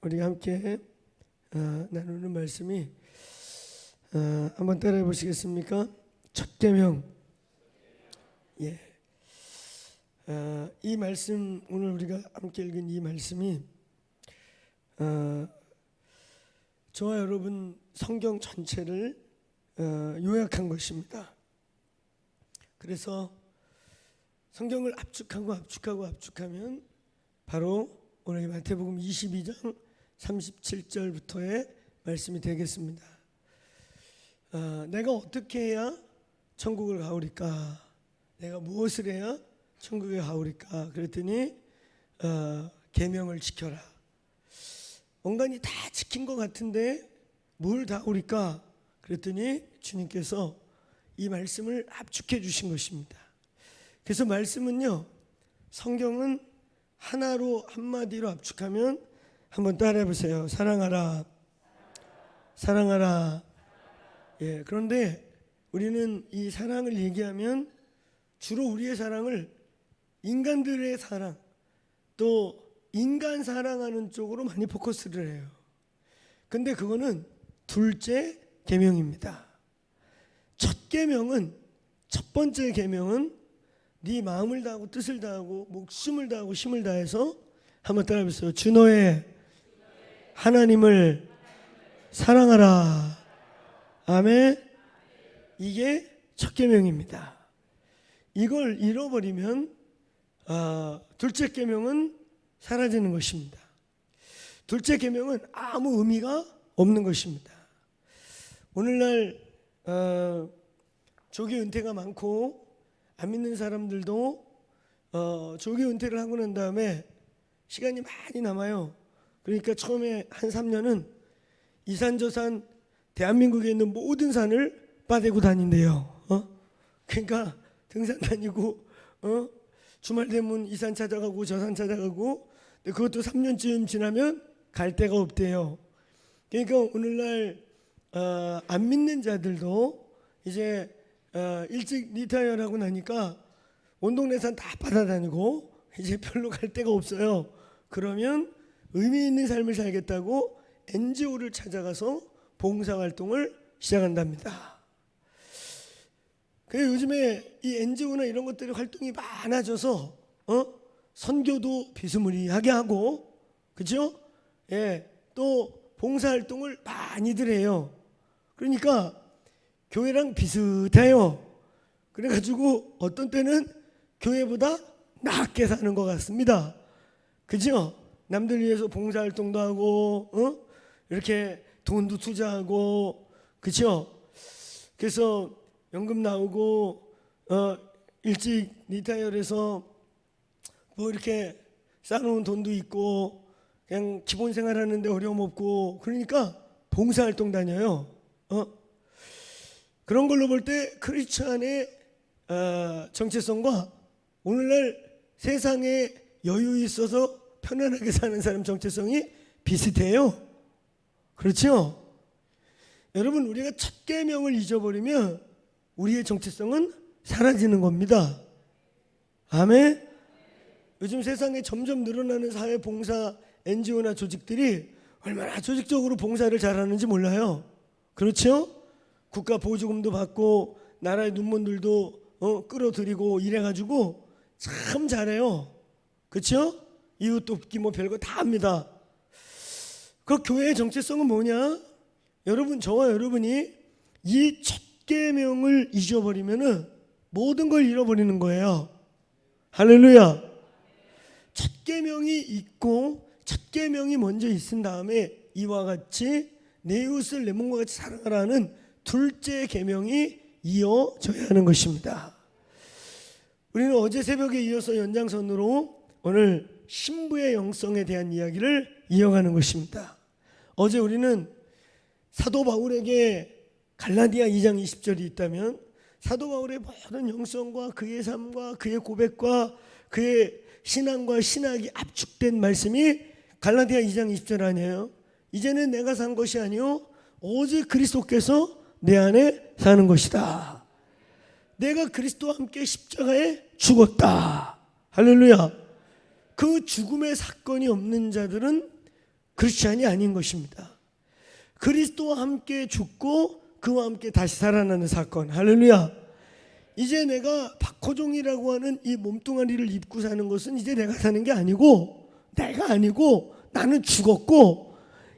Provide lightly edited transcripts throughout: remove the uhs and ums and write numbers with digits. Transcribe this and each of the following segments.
우리가 함께 나누는 말씀이 한번 따라해 보시겠습니까? 첫 계명. 예. 이 말씀, 오늘 우리가 함께 읽은 이 말씀이 저와 여러분 성경 전체를 요약한 것입니다. 그래서 성경을 압축하면 바로 오늘 마태복음 22장 37절부터의 말씀이 되겠습니다. 내가 어떻게 해야 천국을 가오리까? 내가 무엇을 해야 천국에 가오리까? 그랬더니 계명을 지켜라. 온간이 다 지킨 것 같은데 뭘 다 오리까? 그랬더니 주님께서 이 말씀을 압축해 주신 것입니다. 그래서 말씀은요, 성경은 하나로 한마디로 압축하면 한번 따라해 보세요. 사랑하라. 사랑하라. 예, 그런데 우리는 이 사랑을 얘기하면 주로 우리의 사랑을 인간들의 사랑, 또 인간 사랑하는 쪽으로 많이 포커스를 해요. 근데 그거는 둘째 계명입니다. 첫 계명은, 첫 번째 계명은 네 마음을 다하고 뜻을 다하고 목숨을 다하고 힘을 다해서 한번 따라해 보세요. 주 너의 하나님을 사랑하라. 아멘. 이게 첫 계명입니다. 이걸 잃어버리면 둘째 계명은 사라지는 것입니다. 둘째 계명은 아무 의미가 없는 것입니다. 오늘날 조기 은퇴가 많고 안 믿는 사람들도 조기 은퇴를 하고 난 다음에 시간이 많이 남아요. 그러니까 처음에 한 3년은 이산저산 대한민국에 있는 모든 산을 빠대고 다닌대요. 그러니까 등산 다니고 주말 되면 이 산 찾아가고 저 산 찾아가고, 그것도 3년쯤 지나면 갈 데가 없대요. 그러니까 오늘날 안 믿는 자들도 이제 일찍 리타이어를 하고 나니까 온 동네 산 다 받아다니고 이제 별로 갈 데가 없어요. 그러면 의미 있는 삶을 살겠다고 NGO를 찾아가서 봉사활동을 시작한답니다. 그래서 요즘에 이 NGO나 이런 것들이 활동이 많아져서 선교도 비스무리하게 하고, 그죠? 예, 또 봉사활동을 많이들 해요. 그러니까 교회랑 비슷해요. 그래가지고 어떤 때는 교회보다 낫게 사는 것 같습니다. 그죠? 남들 위해서 봉사활동도 하고, 이렇게 돈도 투자하고, 그죠? 그래서 연금 나오고, 일찍 리타이어해서 뭐 이렇게 쌓아놓은 돈도 있고, 그냥 기본 생활하는데 어려움 없고, 그러니까 봉사활동 다녀요. 그런 걸로 볼 때 크리스찬의 정체성과 오늘날 세상에 여유 있어서 편안하게 사는 사람 정체성이 비슷해요. 그렇죠? 여러분, 우리가 첫 계명을 잊어버리면 우리의 정체성은 사라지는 겁니다. 아멘. 요즘 세상에 점점 늘어나는 사회봉사 NGO나 조직들이 얼마나 조직적으로 봉사를 잘하는지 몰라요. 그렇죠? 국가 보조금도 받고 나라의 눈먼들도 끌어들이고 이래가지고 참 잘해요. 그렇죠? 이웃 돕기 뭐 별거 다 합니다. 그 교회의 정체성은 뭐냐? 여러분, 저와 여러분이 이 첫 계명을 잊어버리면은 모든 걸 잃어버리는 거예요. 할렐루야. 첫 계명이 있고, 첫 계명이 먼저 있은 다음에 이와 같이 내 이웃을 내 몸과 같이 사랑하라는 둘째 계명이 이어져야 하는 것입니다. 우리는 어제 새벽에 이어서 연장선으로 오늘 신부의 영성에 대한 이야기를 이어가는 것입니다. 어제 우리는 사도 바울에게 갈라디아 2장 20절이 있다면 사도 바울의 모든 영성과 그의 삶과 그의 고백과 그의 신앙과 신학이 압축된 말씀이 갈라디아 2장 20절 아니에요? 이제는 내가 산 것이 아니요 오직 그리스도께서 내 안에 사는 것이다. 내가 그리스도와 함께 십자가에 죽었다. 할렐루야. 그 죽음의 사건이 없는 자들은 크리스찬이 아닌 것입니다. 그리스도와 함께 죽고 그와 함께 다시 살아나는 사건. 할렐루야. 이제 내가 박호종이라고 하는 이 몸뚱아리를 입고 사는 것은 이제 내가 사는 게 아니고, 내가 아니고 나는 죽었고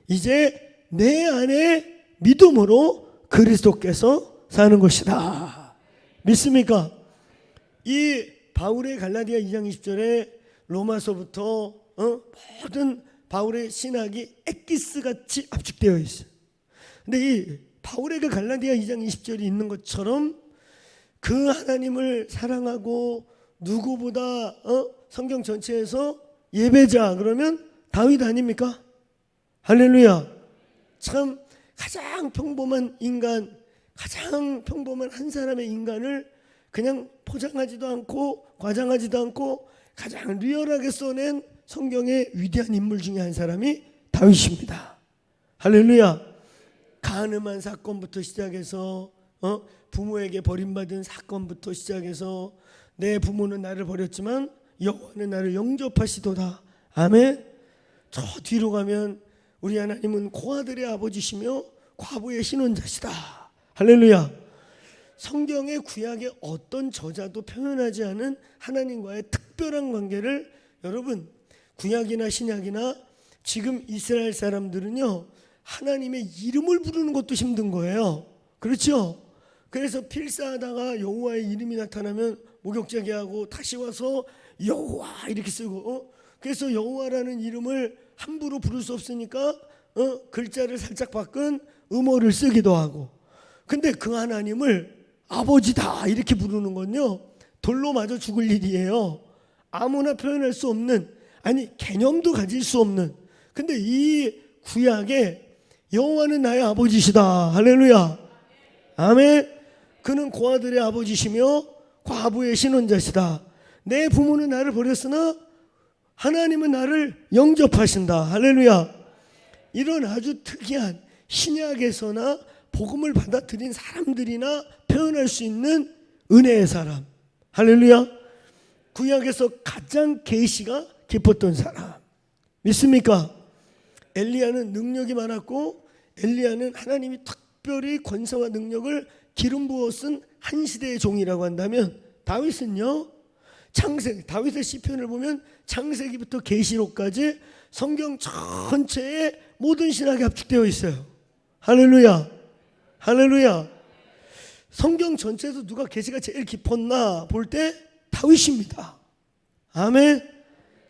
이제 내 안에 믿음으로 그리스도께서 사는 것이다. 믿습니까? 이 바울의 갈라디아 2장 20절에 로마서부터 모든 바울의 신학이 엑기스같이 압축되어 있어요. 근데 이 바울의 그 갈라디아 2장 20절이 있는 것처럼 그 하나님을 사랑하고 누구보다 성경 전체에서 예배자 그러면 다윗 아닙니까? 할렐루야. 참 가장 평범한 인간, 가장 평범한 한 사람의 인간을 그냥 포장하지도 않고 과장하지도 않고 가장 리얼하게 써낸 성경의 위대한 인물 중에 한 사람이 다윗입니다. 할렐루야. 가늠한 사건부터 시작해서 부모에게 버림받은 사건부터 시작해서 내 부모는 나를 버렸지만 여호와는 나를 영접하시도다. 아멘. 저 뒤로 가면 우리 하나님은 고아들의 아버지시며 과부의 신혼자시다. 할렐루야. 성경의 구약의 어떤 저자도 표현하지 않은 하나님과의 특별한 관계를 여러분 구약이나 신약이나 지금 이스라엘 사람들은요 하나님의 이름을 부르는 것도 힘든 거예요. 그렇죠? 그래서 필사하다가 여호와의 이름이 나타나면 목욕제기하고 다시 와서 여호와 이렇게 쓰고 그래서 여호와라는 이름을 함부로 부를 수 없으니까 글자를 살짝 바꾼 음어를 쓰기도 하고 근데 그 하나님을 아버지다 이렇게 부르는 건요 돌로 맞아 죽을 일이에요. 아무나 표현할 수 없는 아니 개념도 가질 수 없는 근데 이 구약에 여호와는 나의 아버지시다. 할렐루야. 아멘. 그는 고아들의 아버지시며 과부의 신혼자시다. 내 부모는 나를 버렸으나 하나님은 나를 영접하신다. 할렐루야. 이런 아주 특이한 신약에서나 복음을 받아들인 사람들이나 표현할 수 있는 은혜의 사람. 할렐루야. 구약에서 가장 계시가 깊었던 사람. 믿습니까? 엘리야는 능력이 많았고 엘리야는 하나님이 특별히 권세와 능력을 기름 부어 쓴 한 시대의 종이라고 한다면 다윗은요 창세기 다윗의 시편을 보면 창세기부터 계시록까지 성경 전체에 모든 신학이 압축되어 있어요. 할렐루야. 할렐루야. 성경 전체에서 누가 계시가 제일 깊었나 볼 때 다윗입니다. 아멘.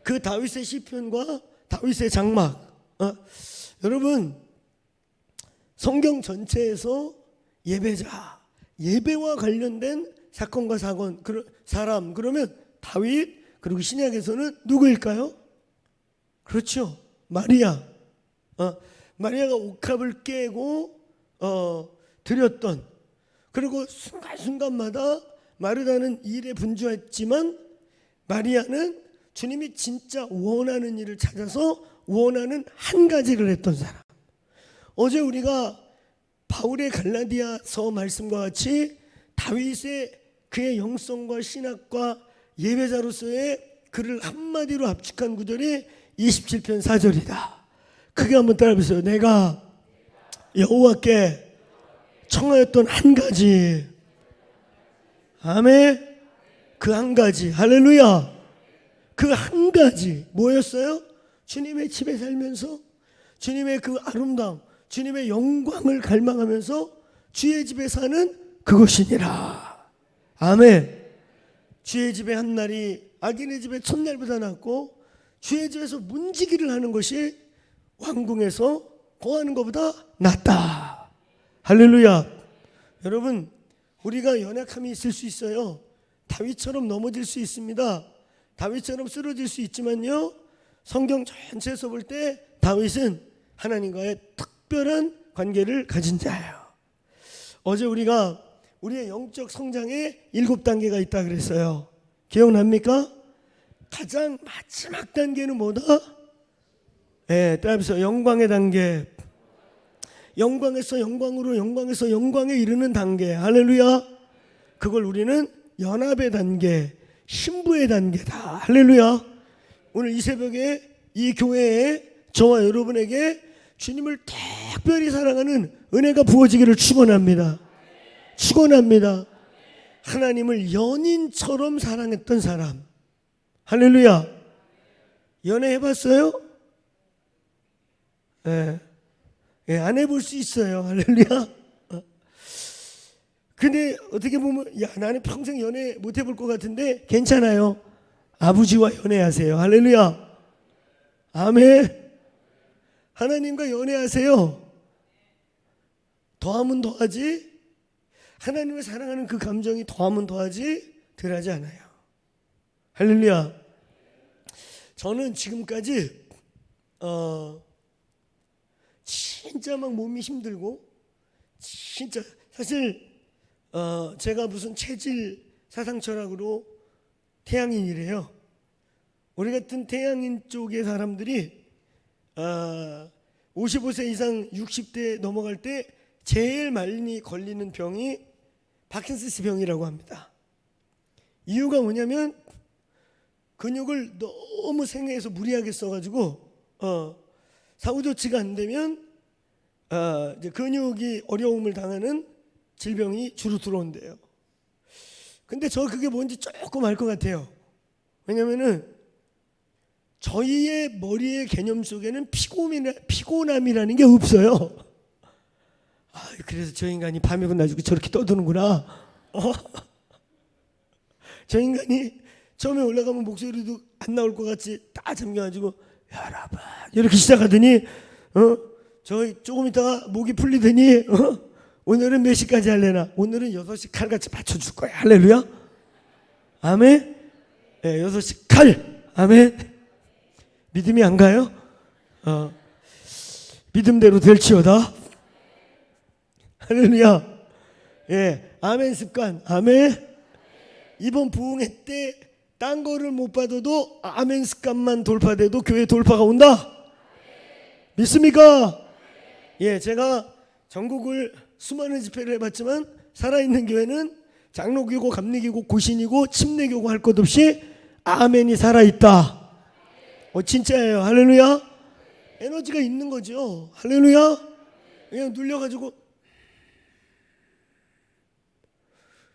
그 다윗의 시편과 다윗의 장막 여러분 성경 전체에서 예배자 예배와 관련된 사건과 사건 사람 그러면 다윗 그리고 신약에서는 누구일까요? 그렇죠. 마리아. 마리아가 옥합을 깨고 드렸던 그리고 순간순간마다 마르다는 일에 분주했지만 마리아는 주님이 진짜 원하는 일을 찾아서 원하는 한 가지를 했던 사람. 어제 우리가 바울의 갈라디아서 말씀과 같이 다윗의 그의 영성과 신학과 예배자로서의 그를 한마디로 압축한 구절이 27편 4절이다. 크게 한번 따라해보세요. 내가 여호와께 청하였던 한 가지. 아멘. 그 한 가지. 할렐루야. 그 한 가지 뭐였어요? 주님의 집에 살면서 주님의 그 아름다움 주님의 영광을 갈망하면서 주의 집에 사는 그것이니라. 아멘. 주의 집에 한 날이 악인의 집에 첫날보다 낫고 주의 집에서 문지기를 하는 것이 왕궁에서 거하는 것보다 낫다. 할렐루야. 여러분 우리가 연약함이 있을 수 있어요. 다윗처럼 넘어질 수 있습니다. 다윗처럼 쓰러질 수 있지만요 성경 전체에서 볼 때 다윗은 하나님과의 특별한 관계를 가진 자예요. 어제 우리가 우리의 영적 성장에 7단계가 있다 그랬어요. 기억납니까? 가장 마지막 단계는 뭐다? 따라서 영광의 단계. 영광에서 영광으로 영광에서 영광에 이르는 단계. 할렐루야. 그걸 우리는 연합의 단계, 신부의 단계다. 할렐루야. 오늘 이 새벽에 이 교회에 저와 여러분에게 주님을 특별히 사랑하는 은혜가 부어지기를 축원합니다. 축원합니다. 하나님을 연인처럼 사랑했던 사람. 할렐루야. 연애해봤어요? 예. 예, 안 해볼 수 있어요. 할렐루야. 근데 어떻게 보면 야, 나는 평생 연애 못 해볼 것 같은데 괜찮아요. 아버지와 연애하세요. 할렐루야. 아멘. 하나님과 연애하세요. 더하면 더하지, 하나님을 사랑하는 그 감정이 더하면 더하지 덜하지 않아요. 할렐루야. 저는 지금까지 진짜 막 몸이 힘들고, 진짜 사실 제가 무슨 체질 사상 철학으로 태양인이래요. 우리 같은 태양인 쪽의 사람들이 55세 이상 60대 넘어갈 때 제일 많이 걸리는 병이 파킨슨스 병이라고 합니다. 이유가 뭐냐면 근육을 너무 생애에서 무리하게 써가지고 사후 조치가 안 되면 이제 근육이 어려움을 당하는 질병이 주로 들어온대요. 근데 저 그게 뭔지 조금 알 것 같아요. 왜냐면은 저희의 머리의 개념 속에는 피곤함이라는 게 없어요. 그래서 저 인간이 밤이고 낮이고 저렇게 떠드는구나. 저 인간이 처음에 올라가면 목소리도 안 나올 것 같이 다 잠겨가지고 여러분 이렇게 시작하더니 저 조금 있다가 목이 풀리더니 오늘은 몇 시까지 할래나? 오늘은 6시 칼같이 맞춰줄 거야. 할렐루야. 아멘. 네, 6시 칼. 아멘. 믿음이 안 가요? 믿음대로 될지어다. 할렐루야. 예, 아멘 습관. 아멘. 이번 부흥회 때 딴 거를 못 받아도 아멘 습관만 돌파돼도 교회 돌파가 온다. 믿습니까? 예, 제가 전국을 수많은 집회를 해봤지만 살아있는 교회는 장로교고 감리교고 고신이고 침례교고 할 것 없이 아멘이 살아있다. 진짜예요. 할렐루야. 에너지가 있는 거죠. 할렐루야. 그냥 눌려가지고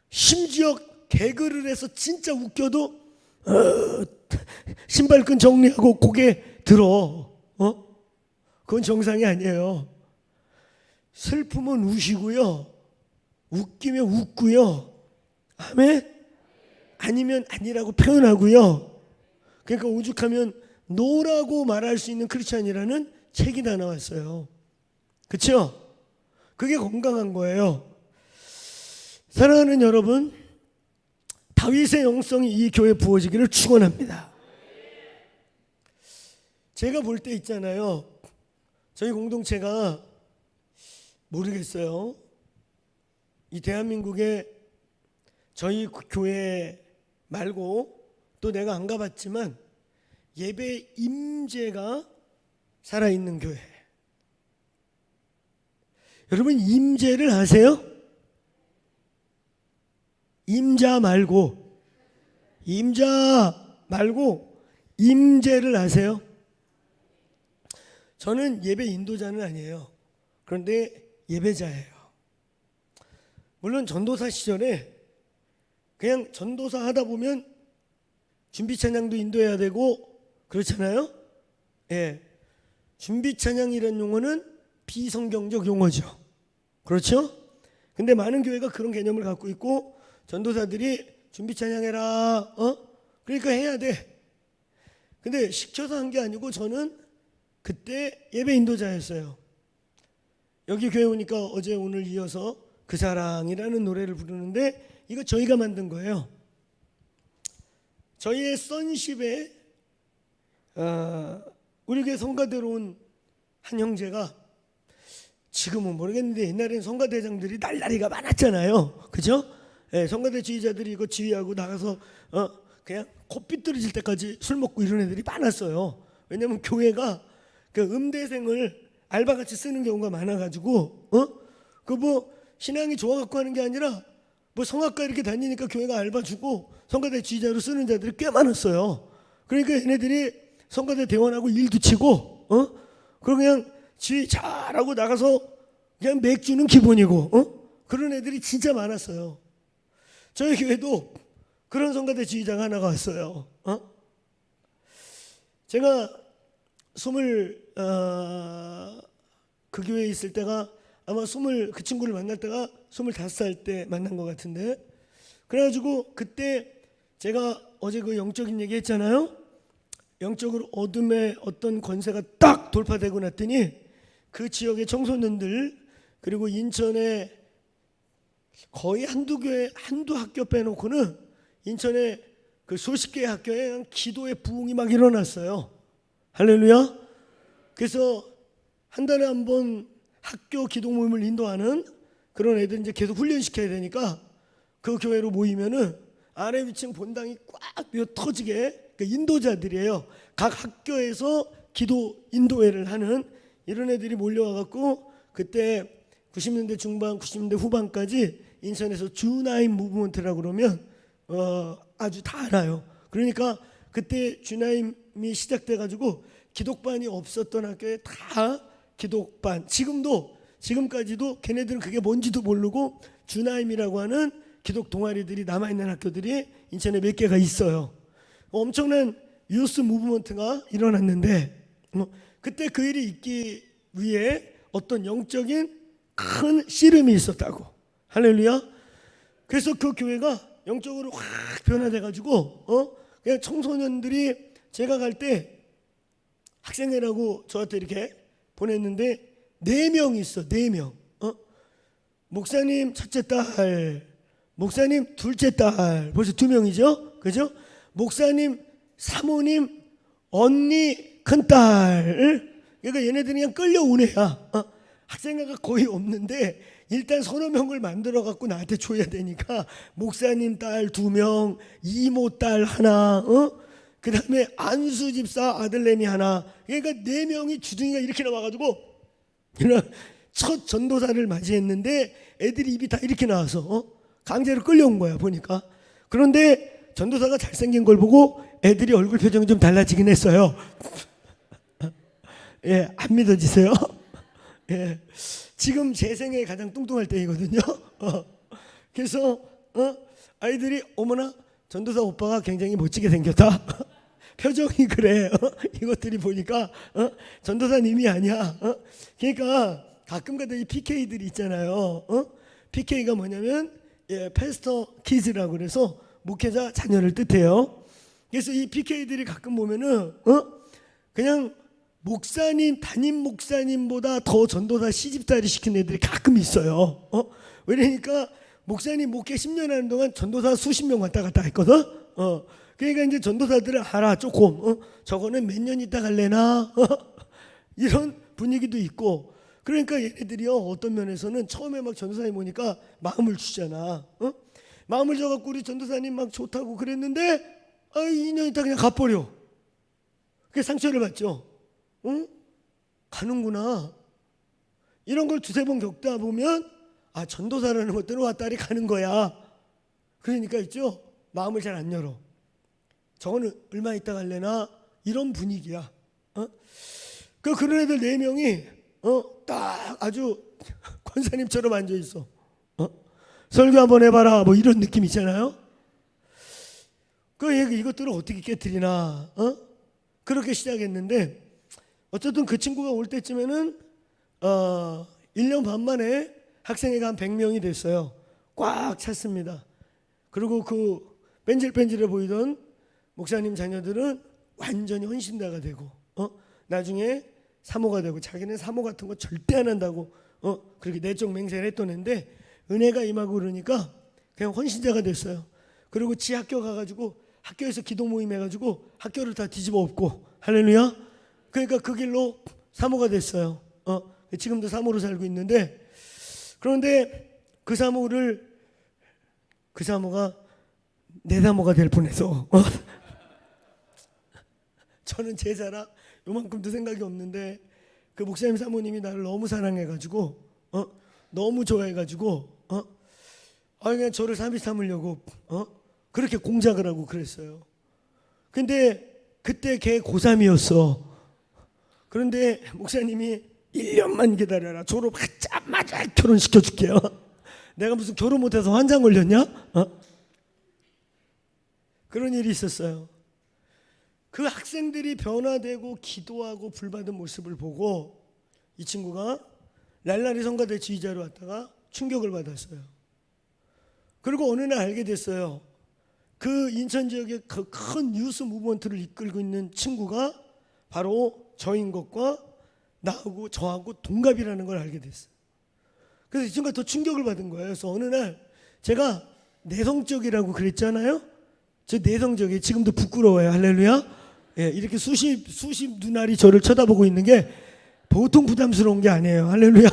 심지어 개그를 해서 진짜 웃겨도 신발끈 정리하고 고개 들어. 그건 정상이 아니에요. 슬프면 우시고요, 웃기면 웃고요, 아멘. 아니면 아니라고 표현하고요. 그러니까 오죽하면 노라고 말할 수 있는 크리스찬이라는 책이 다 나왔어요. 그렇죠? 그게 건강한 거예요. 사랑하는 여러분, 다윗의 영성이 이 교회에 부어지기를 축원합니다. 제가 볼 때 있잖아요, 저희 공동체가 모르겠어요. 이 대한민국에 저희 교회 말고 또 내가 안 가봤지만 예배 임재가 살아있는 교회. 여러분 임재를 아세요? 임자 말고 임재를 아세요? 저는 예배 인도자는 아니에요. 그런데 예배자예요. 물론 전도사 시절에 그냥 전도사 하다 보면 준비 찬양도 인도해야 되고 그렇잖아요. 예, 준비 찬양이라는 용어는 비성경적 용어죠. 그렇죠? 근데 많은 교회가 그런 개념을 갖고 있고 전도사들이 준비 찬양해라. 그러니까 해야 돼. 근데 시켜서 한 게 아니고 저는 그때 예배 인도자였어요. 여기 교회 오니까 어제 오늘 이어서 그 사랑이라는 노래를 부르는데 이거 저희가 만든 거예요. 저희의 선십에 우리 교회 성가대로 온 한 형제가, 지금은 모르겠는데 옛날에는 성가대장들이 날라리가 많았잖아요. 그죠? 예, 성가대 지휘자들이 이거 지휘하고 나가서 그냥 코피 떨어질 때까지 술 먹고 이런 애들이 많았어요. 왜냐면 교회가 그 음대생을 알바같이 쓰는 경우가 많아가지고 그 뭐 신앙이 좋아갖고 하는 게 아니라 뭐 성악과 이렇게 다니니까 교회가 알바 주고 성가대 지휘자로 쓰는 자들이 꽤 많았어요. 그러니까 얘네들이 성가대 대원하고 일도 치고 그리고 그냥 지휘 잘하고 나가서 그냥 맥주는 기본이고, 그런 애들이 진짜 많았어요. 저희 교회도 그런 성가대 지휘자가 하나가 왔어요. 제가 그 교회에 있을 때가 아마 그 친구를 만날 때가 25살 때 만난 것 같은데, 그래가지고 그때 제가 어제 그 영적인 얘기 했잖아요. 영적으로 어둠의 어떤 권세가 딱 돌파되고 났더니 그 지역의 청소년들, 그리고 인천에 거의 한두 학교 빼놓고는 인천에 그 수십 개의 학교에 기도의 부흥이 막 일어났어요. 할렐루야. 그래서 한 달에 한 번 학교 기도 모임을 인도하는 그런 애들 이제 계속 훈련시켜야 되니까 그 교회로 모이면은 아래 위층 본당이 꽉 비어 터지게, 그 인도자들이에요. 각 학교에서 기도 인도회를 하는 이런 애들이 몰려와갖고 그때 90년대 중반 90년대 후반까지 인천에서 주나임 무브먼트라고 그러면 아주 다 알아요. 그러니까 그때 주나임이 시작돼가지고 기독반이 없었던 학교에 다 기독반, 지금까지도 걔네들은 그게 뭔지도 모르고 주나임이라고 하는 기독 동아리들이 남아있는 학교들이 인천에 몇 개가 있어요. 엄청난 유스 무브먼트가 일어났는데, 그때 그 일이 있기 위해 어떤 영적인 큰 씨름이 있었다고. 할렐루야. 그래서 그 교회가 영적으로 확 변화돼가지고 그냥 청소년들이, 제가 갈 때 학생회라고 저한테 이렇게 보냈는데 4명 있어. 4명. 목사님 첫째 딸, 목사님 둘째 딸, 벌써 2명이죠. 그죠? 목사님 사모님 언니 큰딸. 그러니까 얘네들이 그냥 끌려온 애야. 학생회가 거의 없는데 일단 서너 명을 만들어 갖고 나한테 줘야 되니까 목사님 딸 2명, 이모 딸 하나, 그 다음에 안수 집사 아들내미 하나. 그러니까 4명이 주둥이가 이렇게 나와가지고 첫 전도사를 맞이했는데 애들이 입이 다 이렇게 나와서 강제로 끌려온 거야 보니까. 그런데 전도사가 잘생긴 걸 보고 애들이 얼굴 표정이 좀 달라지긴 했어요. 예, 안 믿어지세요? 예, 지금 제 생에 가장 뚱뚱할 때이거든요. 그래서 아이들이 어머나 전도사 오빠가 굉장히 멋지게 생겼다. 표정이 그래. 이것들이 보니까 전도사님이 아니야. 그러니까 가끔가다 이 PK들이 있잖아요. PK가 뭐냐면 패스터 키즈라고 그래서 목회자 자녀를 뜻해요. 그래서 이 PK들이 가끔 보면은 그냥 목사님, 담임 목사님보다 더 전도사 시집살이 시킨 애들이 가끔 있어요. 왜냐니까 목사님 목회 10년 하는 동안 전도사 수십 명 왔다 갔다 했거든. 그러니까 이제 전도사들을 알아 조금. 저거는 몇 년 있다 갈래나 이런 분위기도 있고. 그러니까 얘네들이요 어떤 면에서는 처음에 막 전도사님 오니까 마음을 주잖아. 마음을 줘갖고 우리 전도사님 막 좋다고 그랬는데 2년 있다 그냥 가버려. 그게 상처를 받죠. 가는구나. 이런 걸 두세 번 겪다 보면 전도사라는 것들은 왔다리 가는 거야. 그러니까 있죠. 마음을 잘 안 열어. 저거는 얼마 있다 갈래나 이런 분위기야. 그런 애들 4명이 딱 아주 권사님처럼 앉아 있어. 설교 한번 해봐라 뭐 이런 느낌 있잖아요. 이것들을 어떻게 깨뜨리나. 그렇게 시작했는데 어쨌든 그 친구가 올 때쯤에는 1년 반 만에 학생회가 한 100명이 됐어요. 꽉 찼습니다. 그리고 그 뺀질뺀질해 보이던 목사님 자녀들은 완전히 헌신자가 되고 나중에 사모가 되고, 자기는 사모 같은 거 절대 안 한다고 그렇게 내적 맹세를 했던 애인데 은혜가 임하고 그러니까 그냥 헌신자가 됐어요. 그리고 지 학교 가가지고 학교에서 기도 모임 해가지고 학교를 다 뒤집어 엎고. 할렐루야. 그러니까 그 길로 사모가 됐어요. 지금도 사모로 살고 있는데, 그런데 그 사모가 내 사모가 될 뻔해서 저는 제자라 요만큼도 생각이 없는데 그 목사님 사모님이 나를 너무 사랑해가지고 너무 좋아해가지고 그냥 저를 사비 삼으려고 그렇게 공작을 하고 그랬어요. 근데 그때 걔 고3이었어. 그런데 목사님이 1년만 기다려라. 졸업하자마자 결혼시켜 줄게요. 내가 무슨 결혼 못해서 환장 걸렸냐? 그런 일이 있었어요. 그 학생들이 변화되고 기도하고 불받은 모습을 보고 이 친구가 랄라리 성가대 지휘자로 왔다가 충격을 받았어요. 그리고 어느 날 알게 됐어요. 그 인천 지역의 그 큰 유스 무브먼트를 이끌고 있는 친구가 바로 저인 것과 나하고 저하고 동갑이라는 걸 알게 됐어요. 그래서 이 친구가 더 충격을 받은 거예요. 그래서 어느 날 제가 내성적이라고 그랬잖아요. 저 내성적이 지금도 부끄러워요. 할렐루야. 예, 이렇게 수십 눈알이 저를 쳐다보고 있는 게 보통 부담스러운 게 아니에요. 할렐루야.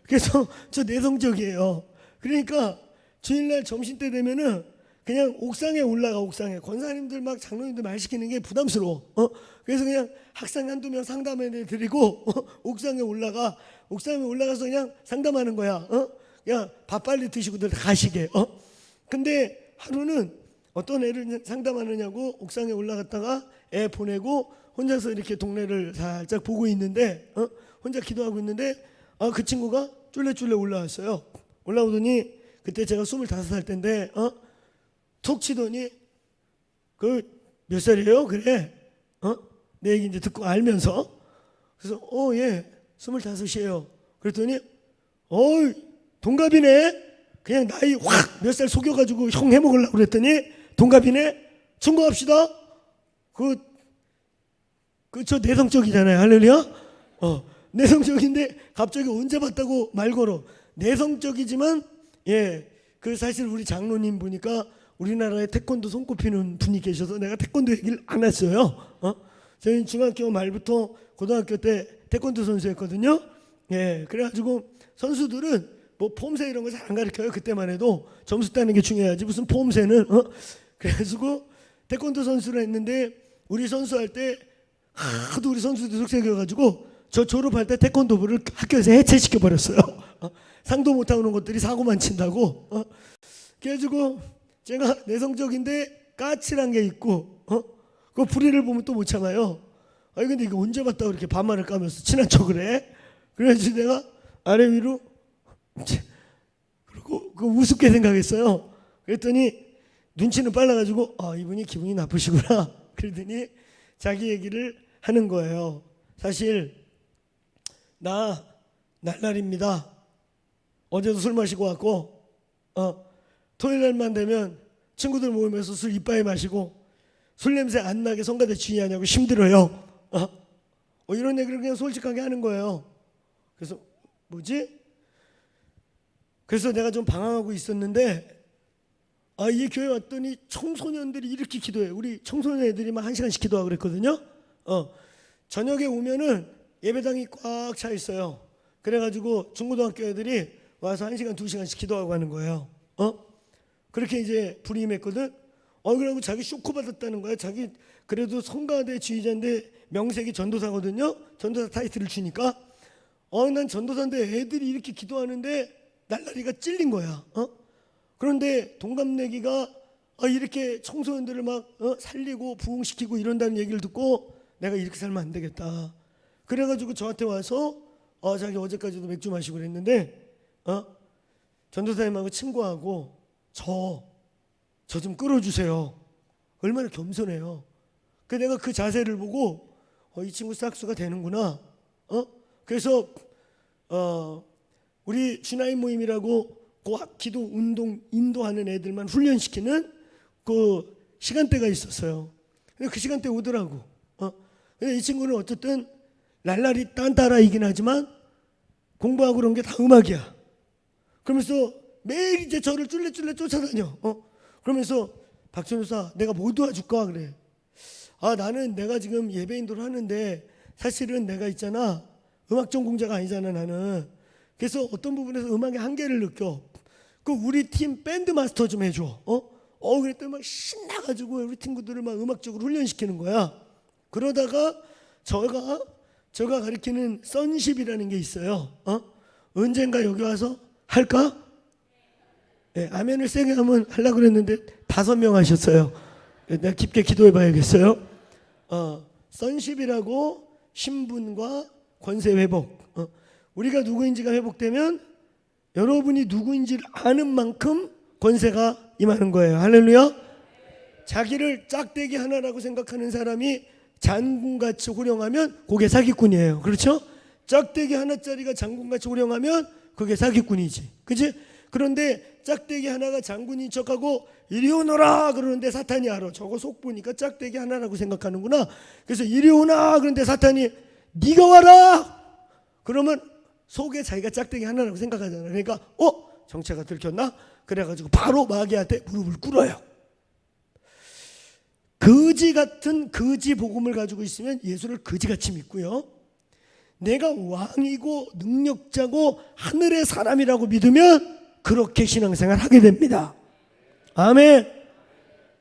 그래서 저 내성적이에요. 그러니까 주일날 점심때 되면은 그냥 옥상에 올라가. 옥상에 권사님들 막 장로님들 말 시키는 게 부담스러워. 그래서 그냥 학생 한두 명 상담해 드리고 옥상에 올라가. 옥상에 올라가서 그냥 상담하는 거야. 그냥 밥 빨리 드시고들 가시게. 근데 하루는 어떤 애를 상담하느냐고 옥상에 올라갔다가 애 보내고 혼자서 이렇게 동네를 살짝 보고 있는데 혼자 기도하고 있는데 그 친구가 쫄래쫄래 올라왔어요. 올라오더니 그때 제가 25살 때인데 툭 치더니 그 몇 살이에요? 그래. 내 얘기 이제 듣고 알면서 그래서 예 25이에요. 그랬더니 동갑이네. 그냥 나이 확 몇 살 속여가지고 형 해먹으려고 그랬더니 동갑이네. 충고합시다. 저 내성적이잖아요. 할렐루야. 내성적인데 갑자기 언제 봤다고 말 걸어. 내성적이지만 그 사실 우리 장로님 보니까 우리나라에 태권도 손꼽히는 분이 계셔서 내가 태권도 얘기를 안 했어요. 저희 중학교 말부터 고등학교 때 태권도 선수였거든요. 그래가지고 선수들은 뭐 폼세 이런 거 잘 안 가르쳐요. 그때만 해도 점수 따는 게 중요하지 무슨 폼세는. 그래가지고 태권도 선수를 했는데 우리 선수할 때 하도 우리 선수들 속색여가지고 저 졸업할 때 태권도부를 학교에서 해체시켜 버렸어요. 상도 못 하는 것들이 사고만 친다고. 그래가지고 제가 내성적인데 까칠한 게 있고 그 불의를 보면 또 못 참아요. 아니 근데 이거 언제 봤다고 이렇게 반말을 까면서 친한 척을 해? 그래서 내가 아래 위로 그리고 그 우습게 생각했어요. 그랬더니 눈치는 빨라가지고 이분이 기분이 나쁘시구나. 그러더니 자기 얘기를 하는 거예요. 사실 나 날날입니다. 어제도 술 마시고 왔고 토요일날만 되면 친구들 모이면서 술 이빠이 마시고 술 냄새 안 나게 성가대 주의하냐고 힘들어요. 이런 얘기를 그냥 솔직하게 하는 거예요. 그래서 뭐지? 그래서 내가 좀 방황하고 있었는데 이 교회 왔더니 청소년들이 이렇게 기도해. 우리 청소년 애들이 막 1시간씩 기도하고 그랬거든요. 저녁에 오면은 예배당이 꽉 차 있어요. 그래가지고 중고등학교 애들이 와서 1시간 2시간씩 기도하고 하는 거예요. 그렇게 이제 불임했거든. 그러고 자기 쇼크 받았다는 거야. 자기 그래도 성가대 지휘자인데 명색이 전도사거든요. 전도사 타이틀을 주니까 난 전도사인데 애들이 이렇게 기도하는데 날라리가 찔린 거야. 그런데 동갑내기가 이렇게 청소년들을 막 살리고 부흥시키고 이런다는 얘기를 듣고 내가 이렇게 살면 안 되겠다. 그래가지고 저한테 와서 자기 어제까지도 맥주 마시고 그랬는데 전도사님하고 친구하고 저 좀 끌어주세요. 얼마나 겸손해요. 내가 그 자세를 보고 이 친구 싹수가 되는구나. 그래서 우리 주나인 모임이라고 기도 운동 인도하는 애들만 훈련시키는 그 시간대가 있었어요. 근데 그 시간대 오더라고. 근데 이 친구는 어쨌든 랄랄이 딴따라이긴 하지만 공부하고 그런 게 다 음악이야. 그러면서 매일 이제 저를 쫄래쫄래 쫓아다녀. 그러면서 박전도사 내가 뭐 도와줄까 그래. 나는 내가 지금 예배인도를 하는데 사실은 내가 있잖아 음악 전공자가 아니잖아 나는. 그래서 어떤 부분에서 음악의 한계를 느껴. 우리 팀 밴드 마스터 좀 해줘. 그랬더니 막 신나가지고 우리 친구들을 막 음악적으로 훈련시키는 거야. 그러다가 저가 가리키는 선십이라는 게 있어요. 언젠가 여기 와서 할까? 아멘을 세게 하면 하려고 그랬는데 5명 하셨어요. 내가 깊게 기도해 봐야겠어요. 선십이라고 신분과 권세 회복. 우리가 누구인지가 회복되면 여러분이 누구인지를 아는 만큼 권세가 임하는 거예요. 할렐루야. 자기를 짝대기 하나라고 생각하는 사람이 장군같이 호령하면 그게 사기꾼이에요. 그렇죠? 짝대기 하나짜리가 장군같이 호령하면 그게 사기꾼이지. 그치? 그런데 짝대기 하나가 장군인 척하고 이리 오너라 그러는데 사탄이 알아. 저거 속 보니까 짝대기 하나라고 생각하는구나. 그래서 이리 오나 그러는데 사탄이 네가 와라 그러면 속에 자기가 짝대기 하나라고 생각하잖아. 그러니까 정체가 들켰나? 그래가지고 바로 마귀한테 무릎을 꿇어요. 거지 같은 거지 복음을 가지고 있으면 예수를 거지같이 믿고요, 내가 왕이고 능력자고 하늘의 사람이라고 믿으면 그렇게 신앙생활 하게 됩니다. 아멘.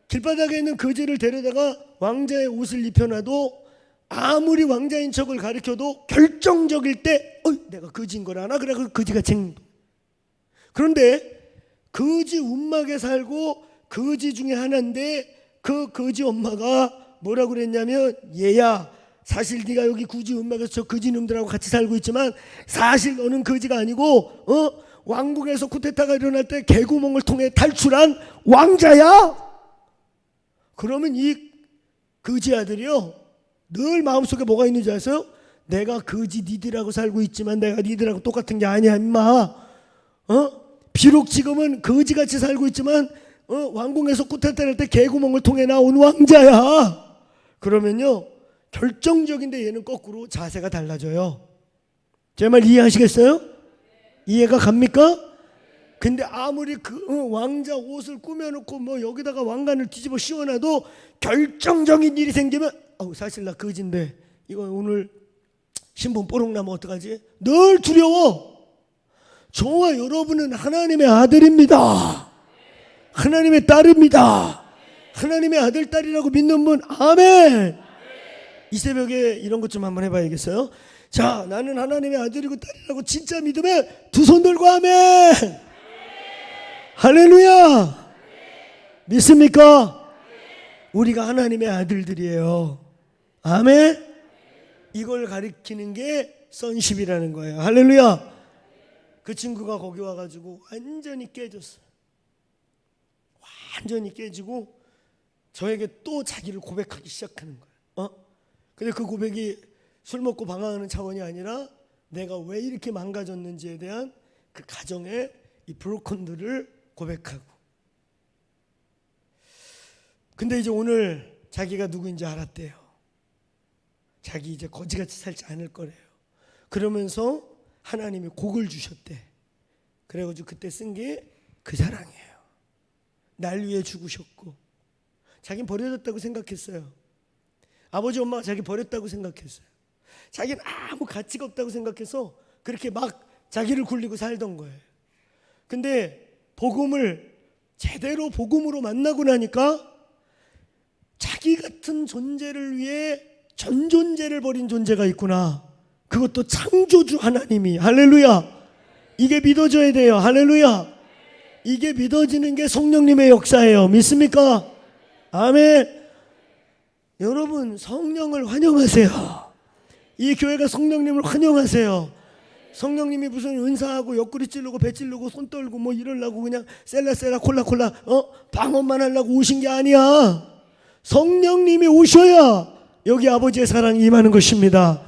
길바닥에 있는 거지를 데려다가 왕자의 옷을 입혀놔도 아무리 왕자인 척을 가르쳐도 결정적일 때 내가 거지인 걸 아나? 그래 거지가 쟁도. 그런데 거지 움막에 살고 거지 중에 하나인데 그 거지 엄마가 뭐라고 그랬냐면, 얘야 사실 네가 여기 거지 움막에서 저 거지 놈들하고 같이 살고 있지만 사실 너는 거지가 아니고 왕국에서 쿠데타가 일어날 때 개구멍을 통해 탈출한 왕자야. 그러면 이 거지 아들이요 늘 마음속에 뭐가 있는 줄 아세요? 내가 거지 니들하고 살고 있지만 내가 니들하고 똑같은 게 아니야 임마. 비록 지금은 거지같이 살고 있지만 왕궁에서 쿠데타 할 때 개구멍을 통해 나온 왕자야. 그러면요 결정적인데 얘는 거꾸로 자세가 달라져요. 제 말 이해하시겠어요? 이해가 갑니까? 근데 아무리 그 왕자 옷을 꾸며놓고 뭐 여기다가 왕관을 뒤집어 씌워놔도 결정적인 일이 생기면 사실 나 거지인데 이거 오늘 신분 뽀록 나면 어떡하지? 늘 두려워. 저와 여러분은 하나님의 아들입니다. 하나님의 딸입니다. 하나님의 아들 딸이라고 믿는 분 아멘. 이 새벽에 이런 것 좀 한번 해봐야겠어요. 자, 나는 하나님의 아들이고 딸이라고 진짜 믿으면 두 손 들고 아멘. 할렐루야. 믿습니까? 우리가 하나님의 아들들이에요. 아멘. 이걸 가리키는 게 선십이라는 거예요. 할렐루야. 그 친구가 거기 와가지고 완전히 깨졌어. 완전히 깨지고 저에게 또 자기를 고백하기 시작하는 거예요. 근데 그 고백이 술 먹고 방황하는 차원이 아니라 내가 왜 이렇게 망가졌는지에 대한 그 가정의 이 브로큰들을 고백하고. 근데 이제 오늘 자기가 누구인지 알았대요. 자기 이제 거지같이 살지 않을 거래요. 그러면서 하나님이 곡을 주셨대. 그래가지고 그때 쓴 게 그 사랑이에요. 날 위해 죽으셨고. 자기는 버려졌다고 생각했어요. 아버지 엄마가 자기 버렸다고 생각했어요. 자기는 아무 가치가 없다고 생각해서 그렇게 막 자기를 굴리고 살던 거예요. 근데 복음을 제대로 복음으로 만나고 나니까 자기 같은 존재를 위해 전 존재를 버린 존재가 있구나. 그것도 창조주 하나님이. 할렐루야. 이게 믿어져야 돼요. 할렐루야. 이게 믿어지는 게 성령님의 역사예요. 믿습니까? 아멘. 여러분 성령을 환영하세요. 이 교회가 성령님을 환영하세요. 성령님이 무슨 은사하고 옆구리 찌르고 배 찌르고 손 떨고 뭐 이러려고 그냥 셀라 콜라 방언만 하려고 오신 게 아니야. 성령님이 오셔야 여기 아버지의 사랑이 임하는 것입니다.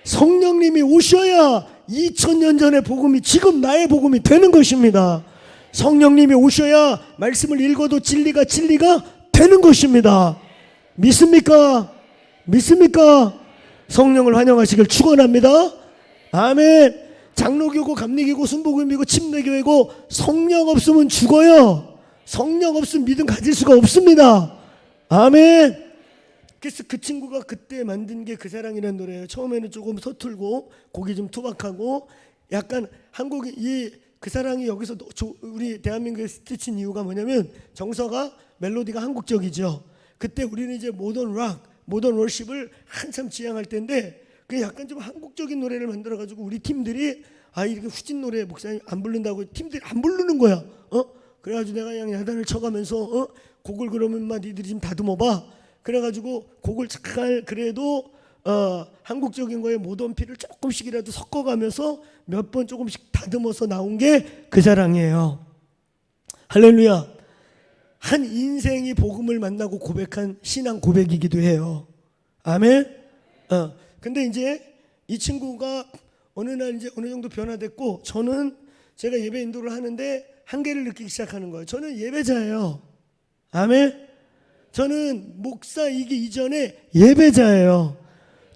성령님이 오셔야 2000년 전의 복음이 지금 나의 복음이 되는 것입니다. 성령님이 오셔야 말씀을 읽어도 진리가 되는 것입니다. 믿습니까? 믿습니까? 성령을 환영하시길 축원합니다. 아멘. 장로교고 감리교고 순복음이고 침례교회고 성령 없으면 죽어요. 성령 없으면 믿음 가질 수가 없습니다. 아멘. 그래서 그 친구가 그때 만든 게 그 사랑이라는 노래예요. 처음에는 조금 서툴고 곡이 좀 투박하고 약간 한국이 그 사랑이 여기서 우리 대한민국에 스치친 이유가 뭐냐면 정서가 멜로디가 한국적이죠. 그때 우리는 이제 모던 락, 모던 월십을 한참 지향할 때인데 그 약간 좀 한국적인 노래를 만들어가지고 우리 팀들이 이렇게 후진 노래 목사님 안 부른다고 팀들이 안 부르는 거야. 그래가지고 내가 그냥 야단을 쳐가면서 곡을 그러면 니들이 좀 다듬어봐. 그래가지고 곡을 잘 그래도 한국적인 거에 모던 피를 조금씩이라도 섞어가면서 몇 번 조금씩 다듬어서 나온 게 그 자랑이에요. 할렐루야. 한 인생이 복음을 만나고 고백한 신앙 고백이기도 해요. 아멘. 근데 이제 이 친구가 어느 날 이제 어느 정도 변화됐고, 저는 제가 예배 인도를 하는데 한계를 느끼기 시작하는 거예요. 저는 예배자예요. 아멘. 저는 목사이기 이전에 예배자예요.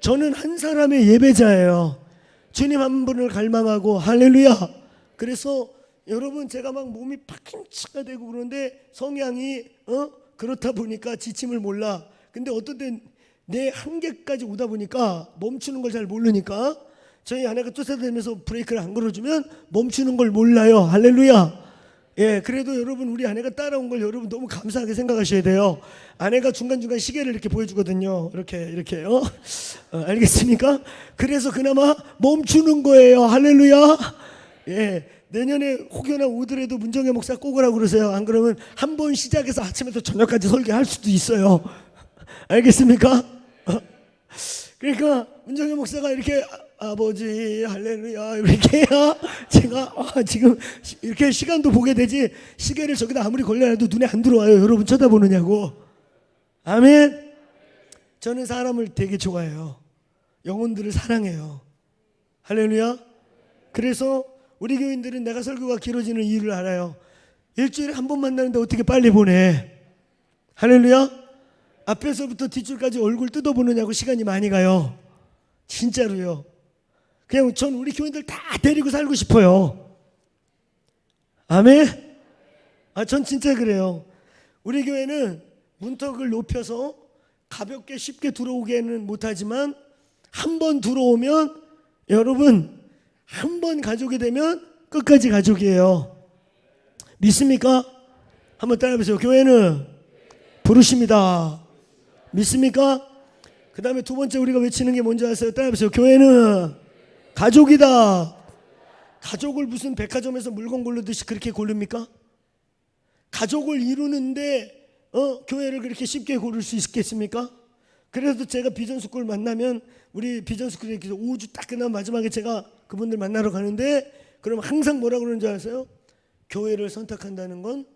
저는 한 사람의 예배자예요. 주님 한 분을 갈망하고, 할렐루야. 그래서 여러분, 제가 막 몸이 파김치가 되고 그러는데 성향이 그렇다 보니까 지침을 몰라. 근데 어떤 때 내 한계까지 오다 보니까 멈추는 걸 잘 모르니까, 저희 아내가 쫓아다니면서 브레이크를 안 걸어주면 멈추는 걸 몰라요. 할렐루야. 예, 그래도 여러분, 우리 아내가 따라온 걸 여러분 너무 감사하게 생각하셔야 돼요. 아내가 중간중간 시계를 이렇게 보여주거든요. 이렇게요. 알겠습니까? 그래서 그나마 멈추는 거예요. 할렐루야. 예, 내년에 혹여나 오더라도 문정혜 목사 꼭 오라고 그러세요. 안 그러면 한 번 시작해서 아침부터 저녁까지 설교할 수도 있어요. 알겠습니까? 그러니까 문정혜 목사가 이렇게 아버지 할렐루야 이렇게 해야 제가 지금 이렇게 시간도 보게 되지, 시계를 저기다 아무리 걸려놔도 눈에 안 들어와요. 여러분 쳐다보느냐고. 아멘. 저는 사람을 되게 좋아해요. 영혼들을 사랑해요. 할렐루야. 그래서 우리 교인들은 내가 설교가 길어지는 이유를 알아요. 일주일에 한 번 만나는데 어떻게 빨리 보내. 할렐루야. 앞에서부터 뒷줄까지 얼굴 뜯어보느냐고 시간이 많이 가요. 진짜로요. 그냥 전 우리 교인들 다 데리고 살고 싶어요. 아멘. 전 진짜 그래요. 우리 교회는 문턱을 높여서 가볍게 쉽게 들어오게는 못하지만, 한 번 들어오면 여러분, 한 번 가족이 되면 끝까지 가족이에요. 믿습니까? 한번 따라해보세요. 교회는 부르십니다. 믿습니까? 그 다음에 두 번째 우리가 외치는 게 뭔지 아세요? 따라해보세요. 교회는 가족이다. 가족을 무슨 백화점에서 물건 고르듯이 그렇게 고릅니까? 가족을 이루는데 교회를 그렇게 쉽게 고를 수 있겠습니까? 그래서 제가 비전스쿨 만나면, 우리 비전스쿨에 5주 딱 끝나면 마지막에 제가 그분들 만나러 가는데, 그럼 항상 뭐라고 그러는 줄 아세요? 교회를 선택한다는 건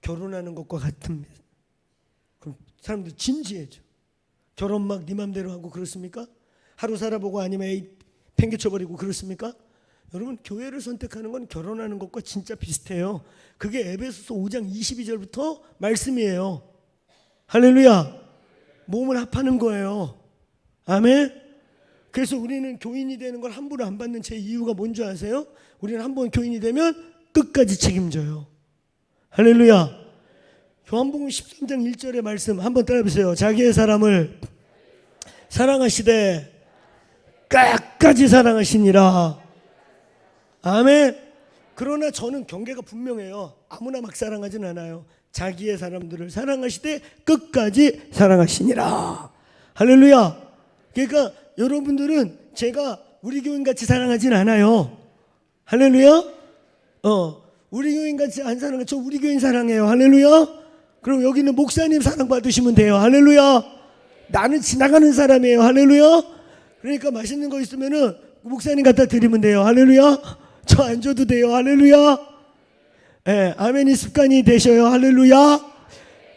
결혼하는 것과 같습니다. 그럼 사람들 진지해져. 결혼 막 네 맘대로 하고 그렇습니까? 하루 살아보고 아니면 에이 팽개쳐버리고 그렇습니까? 여러분, 교회를 선택하는 건 결혼하는 것과 진짜 비슷해요. 그게 에베소서 5장 22절부터 말씀이에요. 할렐루야. 몸을 합하는 거예요. 아멘. 그래서 우리는 교인이 되는 걸 함부로 안 받는 제 이유가 뭔지 아세요? 우리는 한번 교인이 되면 끝까지 책임져요. 할렐루야. 요한복음 13장 1절의 말씀 한번 따라해보세요. 자기의 사람을 사랑하시되 끝까지 사랑하시니라. 아멘. 그러나 저는 경계가 분명해요. 아무나 막 사랑하진 않아요. 자기의 사람들을 사랑하시되 끝까지 사랑하시니라. 할렐루야. 그러니까 여러분들은 제가 우리 교인같이 사랑하진 않아요. 할렐루야. 우리 교인같이 안 사랑해. 저 우리 교인 사랑해요. 할렐루야. 그럼 여기는 목사님 사랑받으시면 돼요. 할렐루야. 나는 지나가는 사람이에요. 할렐루야. 그러니까 맛있는 거 있으면은 목사님 갖다 드리면 돼요. 할렐루야. 저 안 줘도 돼요. 할렐루야. 예, 아멘이 습관이 되셔요. 할렐루야.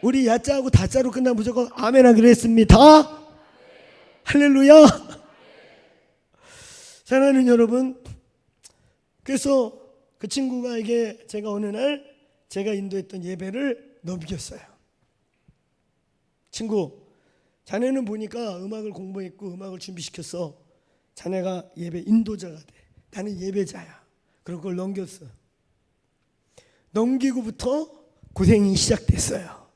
우리 야자하고 다자로 끝나면 무조건 아멘 하기로 했습니다. 할렐루야. 사랑하는 여러분, 그래서 그 친구가에게 제가 어느 날 제가 인도했던 예배를 넘겼어요. 친구, 자네는 보니까 음악을 공부했고 음악을 준비시켰어. 자네가 예배 인도자가 돼. 나는 예배자야. 그런 걸 넘겼어. 넘기고부터 고생이 시작됐어요.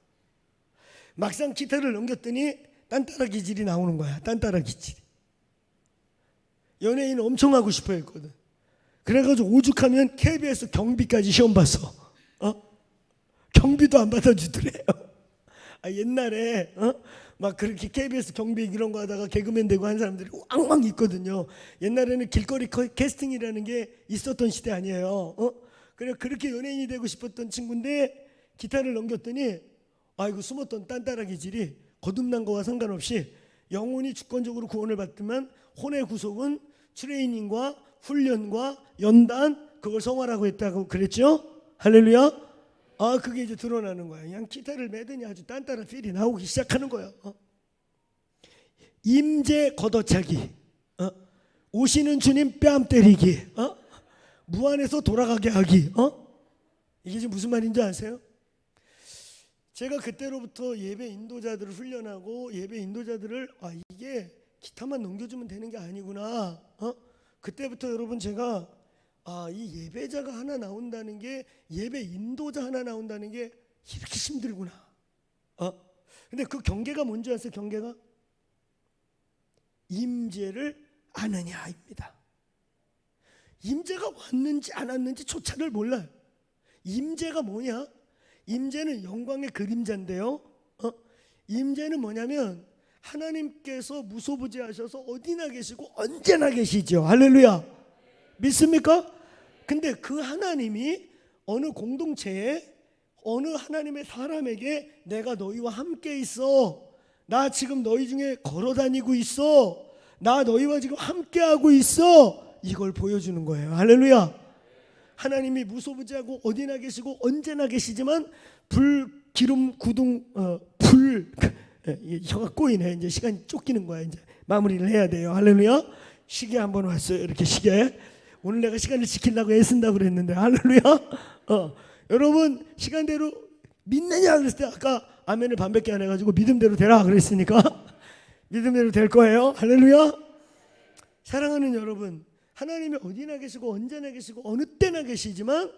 막상 기타를 넘겼더니 딴따라 기질이 나오는 거야. 딴따라 기질이. 연예인 엄청 하고 싶어 했거든. 그래가지고 오죽하면 KBS 경비까지 시험 봤어. 경비도 안 받아주더래요. 옛날에 막 그렇게 KBS 경비 이런 거 하다가 개그맨 되고 한 사람들이 왕왕 있거든요. 옛날에는 길거리 캐스팅이라는 게 있었던 시대 아니에요. 그래 그렇게 연예인이 되고 싶었던 친구인데 기타를 넘겼더니 아이고 숨었던 딴따라 기질이 거듭난 거와 상관없이 영혼이 주권적으로 구원을 받지만 혼의 구속은 트레이닝과 훈련과 연단, 그걸 성화라고 했다고 그랬죠? 할렐루야. 그게 이제 드러나는 거야. 그냥 기타를 매더니 아주 딴딴한 필이 나오기 시작하는 거야. 임재 걷어차기, 오시는 주님 뺨 때리기, 무안에서 돌아가게 하기. 이게 지금 무슨 말인지 아세요? 제가 그때로부터 예배 인도자들을 훈련하고 예배 인도자들을 이게 기타만 넘겨주면 되는 게 아니구나. 그때부터 여러분 제가 이 예배자가 하나 나온다는 게, 예배 인도자 하나 나온다는 게 이렇게 힘들구나. 근데 그 경계가 뭔지 아세요? 경계가 임재를 아느냐입니다. 임재가 왔는지 안 왔는지 조차를 몰라요. 임재가 뭐냐? 임재는 영광의 그림자인데요. 임재는 뭐냐면 하나님께서 무소부지하셔서 어디나 계시고 언제나 계시죠. 할렐루야. 믿습니까? 근데 그 하나님이 어느 공동체에 어느 하나님의 사람에게 내가 너희와 함께 있어, 나 지금 너희 중에 걸어다니고 있어, 나 너희와 지금 함께하고 있어, 이걸 보여주는 거예요. 할렐루야. 하나님이 무소부지하고 어디나 계시고 언제나 계시지만 불, 기름, 구둥, 불, 혀가 꼬이네. 이제 시간이 쫓기는 거야. 이제 마무리를 해야 돼요. 할렐루야. 시계 한번 왔어요. 이렇게 시계. 오늘 내가 시간을 지키려고 애쓴다고 그랬는데, 할렐루야. 여러분 시간대로 믿느냐 그랬을 때 아까 아멘을 반밖에 안 해가지고 믿음대로 되라 그랬으니까 믿음대로 될 거예요. 할렐루야. 사랑하는 여러분, 하나님이 어디나 계시고 언제나 계시고 어느 때나 계시지만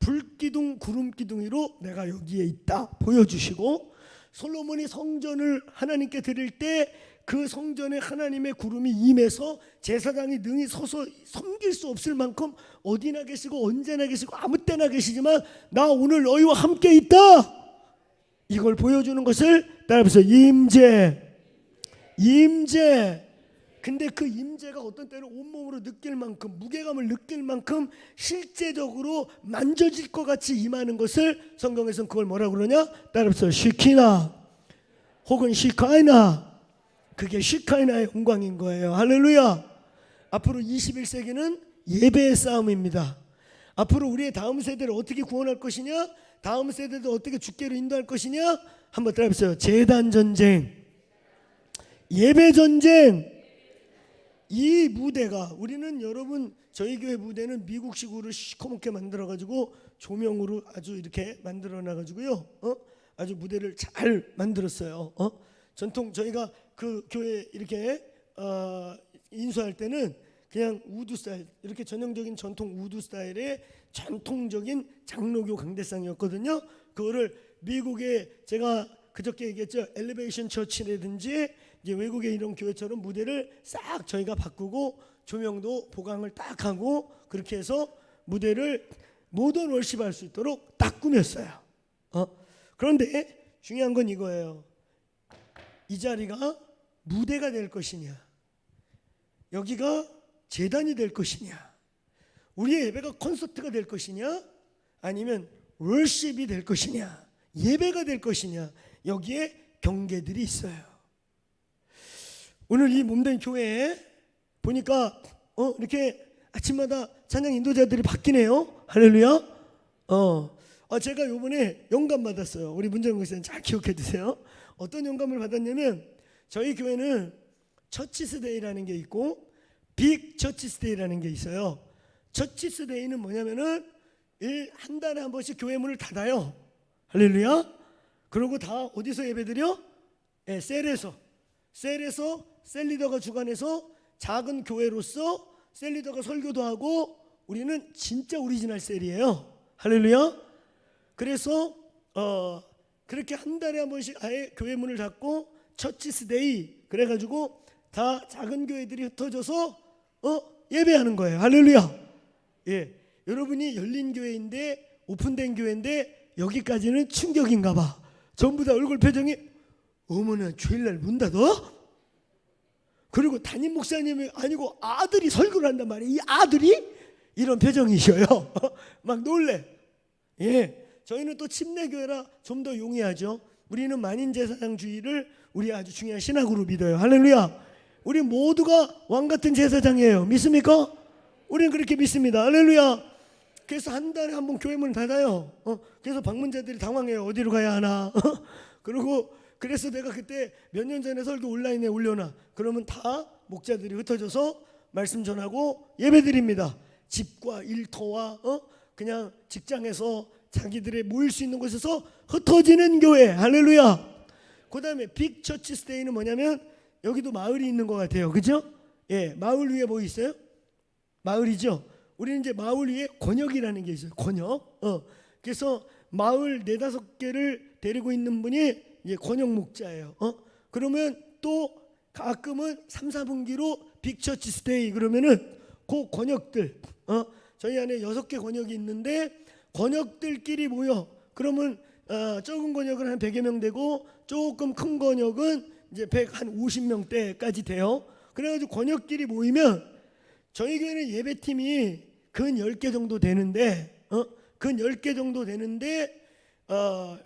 불기둥 구름기둥이로 내가 여기에 있다 보여주시고, 솔로몬이 성전을 하나님께 드릴 때 그 성전에 하나님의 구름이 임해서 제사장이 능히 서서 섬길 수 없을 만큼 어디나 계시고 언제나 계시고 아무 때나 계시지만 나 오늘 너희와 함께 있다, 이걸 보여주는 것을 따라해보세요. 임재. 임재. 근데 그 임재가 어떤 때는 온몸으로 느낄 만큼, 무게감을 느낄 만큼 실제적으로 만져질 것 같이 임하는 것을 성경에서는 그걸 뭐라고 그러냐? 따라해보세요. 시키나 혹은 시카이나. 그게 시카이나의 영광인 거예요. 할렐루야. 앞으로 21세기는 예배의 싸움입니다. 앞으로 우리의 다음 세대를 어떻게 구원할 것이냐, 다음 세대도 어떻게 주께로 인도할 것이냐, 한번 따라해보세요. 제단 전쟁, 예배 전쟁. 이 무대가, 우리는 여러분 저희 교회 무대는 미국식으로 시커멓게 만들어가지고 조명으로 아주 이렇게 만들어놔가지고요, 아주 무대를 잘 만들었어요. 전통 저희가 그 교회 이렇게 인수할 때는 그냥 우드 스타일, 이렇게 전형적인 전통 우드 스타일의 전통적인 장로교 강대상이었거든요. 그거를 미국의, 제가 그저께 얘기했죠, 엘리베이션 처치라든지 이제 외국의 이런 교회처럼 무대를 싹 저희가 바꾸고 조명도 보강을 딱 하고 그렇게 해서 무대를 모던 월십할 수 있도록 딱 꾸몄어요. 그런데 중요한 건 이거예요. 이 자리가 무대가 될 것이냐, 여기가 제단이 될 것이냐, 우리의 예배가 콘서트가 될 것이냐, 아니면 월십이 될 것이냐, 예배가 될 것이냐, 여기에 경계들이 있어요. 오늘 이 몸된 교회에 보니까 이렇게 아침마다 찬양 인도자들이 바뀌네요. 할렐루야. 제가 요번에 영감 받았어요. 우리 문정국 목사님 잘 기억해 두세요. 어떤 영감을 받았냐면, 저희 교회는 처치스데이라는 게 있고 빅 처치스데이라는 게 있어요. 처치스데이는 뭐냐면은 한 달에 한 번씩 교회 문을 닫아요. 할렐루야. 그리고 다 어디서 예배드려? 셀에서 셀리더가 주관해서 작은 교회로서 셀리더가 설교도 하고, 우리는 진짜 오리지널 셀이에요. 할렐루야. 그래서 그렇게 한 달에 한 번씩 아예 교회 문을 닫고 처치스데이 그래가지고 다 작은 교회들이 흩어져서 예배하는 거예요. 할렐루야. 예, 여러분이 열린 교회인데, 오픈된 교회인데 여기까지는 충격인가 봐. 전부 다 얼굴 표정이 어머나 주일날 문 닫아? 그리고 담임 목사님이 아니고 아들이 설교를 한단 말이에요. 이 아들이? 이런 표정이셔요. 막 놀래. 예, 저희는 또 침례교회라 좀 더 용이하죠. 우리는 만인제사장주의를 우리 아주 중요한 신학으로 믿어요. 할렐루야. 우리 모두가 왕같은 제사장이에요. 믿습니까? 우리는 그렇게 믿습니다. 할렐루야. 그래서 한 달에 한 번 교회 문 닫아요. 그래서 방문자들이 당황해요. 어디로 가야 하나. 그래서 내가 그때 몇 년 전에 설교 온라인에 올려놔. 그러면 다 목자들이 흩어져서 말씀 전하고 예배드립니다. 집과 일터와 그냥 직장에서 자기들의 모일 수 있는 곳에서 흩어지는 교회. 할렐루야. 그 다음에 빅 처치 스테이는 뭐냐면 여기도 마을이 있는 것 같아요. 그죠? 예, 마을 위에 뭐 있어요? 마을이죠. 우리는 이제 마을 위에 권역이라는 게 있어요. 권역. 그래서 마을 4-5개를 데리고 있는 분이 이제 권역 목자예요. 그러면 또 가끔은 3-4분기로 빅처치 스테이 그러면은 그 권역들 저희 안에 6개 권역이 있는데 권역들끼리 모여. 그러면 적은 권역은 한 100여 명 되고 조금 큰 권역은 이제 150명대까지 돼요. 그래가지고 권역끼리 모이면 저희 교회는 예배팀이 근 10개 정도 되는데 근 10개 정도 되는데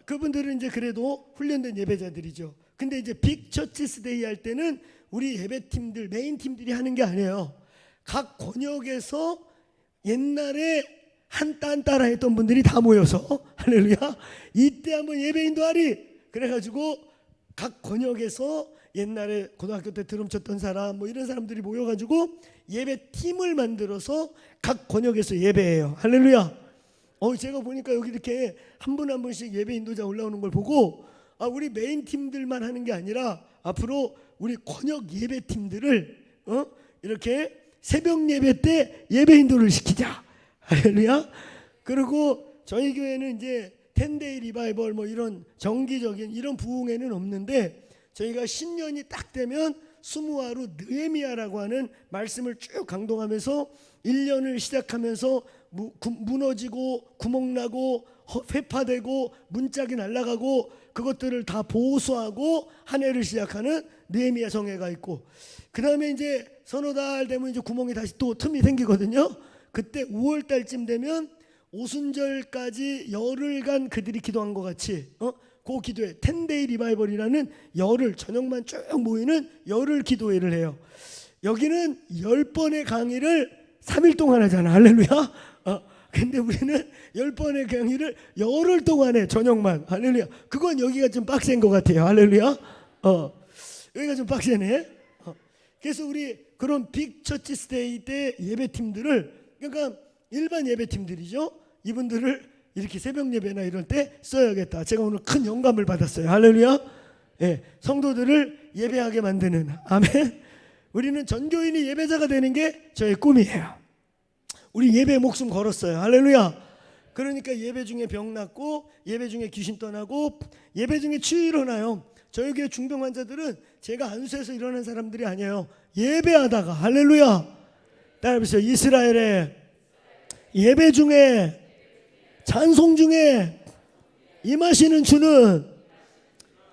그분들은 이제 그래도 훈련된 예배자들이죠. 근데 이제 빅 처치스 데이 할 때는 우리 예배팀들 메인 팀들이 하는 게 아니에요. 각 권역에서 옛날에 한 따라 했던 분들이 다 모여서 할렐루야 이때 한번 예배 인도하리 그래가지고 각 권역에서 옛날에 고등학교 때 드럼 쳤던 사람 뭐 이런 사람들이 모여가지고 예배팀을 만들어서 각 권역에서 예배해요. 할렐루야. 제가 보니까 여기 이렇게 한 분 한 분씩 예배 인도자 올라오는 걸 보고 우리 메인 팀들만 하는 게 아니라 앞으로 우리 권역 예배팀들을 이렇게 새벽 예배 때 예배 인도를 시키자. 할렐루야. 그리고 저희 교회는 이제 10데이 리바이벌 뭐 이런 정기적인 이런 부흥회는 없는데 저희가 신년이 딱 되면 스무하루 느헤미야라고 하는 말씀을 쭉 강동하면서 1년을 시작하면서 무너지고 구멍나고 회파되고 문짝이 날아가고 그것들을 다 보수하고 한 해를 시작하는 느헤미야 성회가 있고 그 다음에 이제 서너 달 되면 이제 구멍이 다시 또 틈이 생기거든요. 그때 5월 달쯤 되면 오순절까지 열흘간 그들이 기도한 것 같이 그 기도회 10데이 리바이벌이라는 열흘 저녁만 쭉 모이는 열흘 기도회를 해요. 여기는 10번의 강의를 3일 동안 하잖아. 할렐루야. 근데 우리는 10번의 강의를 열흘 동안 해. 저녁만. 할렐루야. 그건 여기가 좀 빡센 것 같아요. 할렐루야. 여기가 좀 빡세네. 그래서 우리 그런 빅 처치 스테이 때 예배팀들을 그러니까 일반 예배팀들이죠. 이분들을 이렇게 새벽 예배나 이럴 때 써야겠다. 제가 오늘 큰 영감을 받았어요. 할렐루야. 예, 성도들을 예배하게 만드는 아멘. 우리는 전교인이 예배자가 되는 게 저의 꿈이에요. 우리 예배에 목숨 걸었어요. 할렐루야. 그러니까 예배 중에 병 낫고 예배 중에 귀신 떠나고 예배 중에 치유 일어나요. 저희 교회 중병 환자들은 제가 안수해서 일어난 사람들이 아니에요. 예배하다가 할렐루야. 따라해보세요. 이스라엘의 예배 중에 찬송 중에 임하시는 주는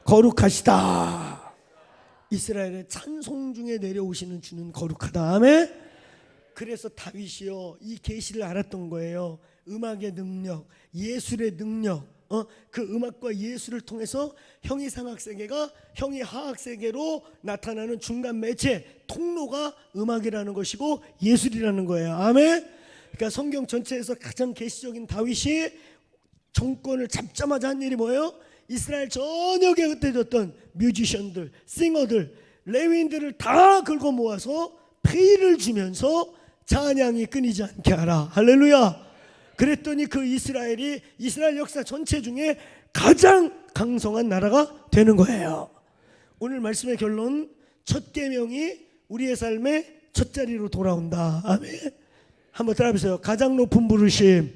거룩하시다. 이스라엘의 찬송 중에 내려오시는 주는 거룩하다. 아멘. 그래서 다윗이요 이 계시를 알았던 거예요. 음악의 능력, 예술의 능력, 그 음악과 예술을 통해서 형이상학세계가 형이하학세계로 나타나는 중간 매체 통로가 음악이라는 것이고 예술이라는 거예요. 아멘. 그러니까 성경 전체에서 가장 계시적인 다윗이 정권을 잡자마자 한 일이 뭐예요? 이스라엘 전역에 흩어졌던 뮤지션들, 싱어들, 레위인들을 다 긁어 모아서 페이를 주면서 찬양이 끊이지 않게 하라. 할렐루야. 그랬더니 그 이스라엘이 이스라엘 역사 전체 중에 가장 강성한 나라가 되는 거예요. 오늘 말씀의 결론, 첫 계명이 우리의 삶의 첫 자리로 돌아온다. 아멘. 한번 따라해보세요. 가장 높은 부르심,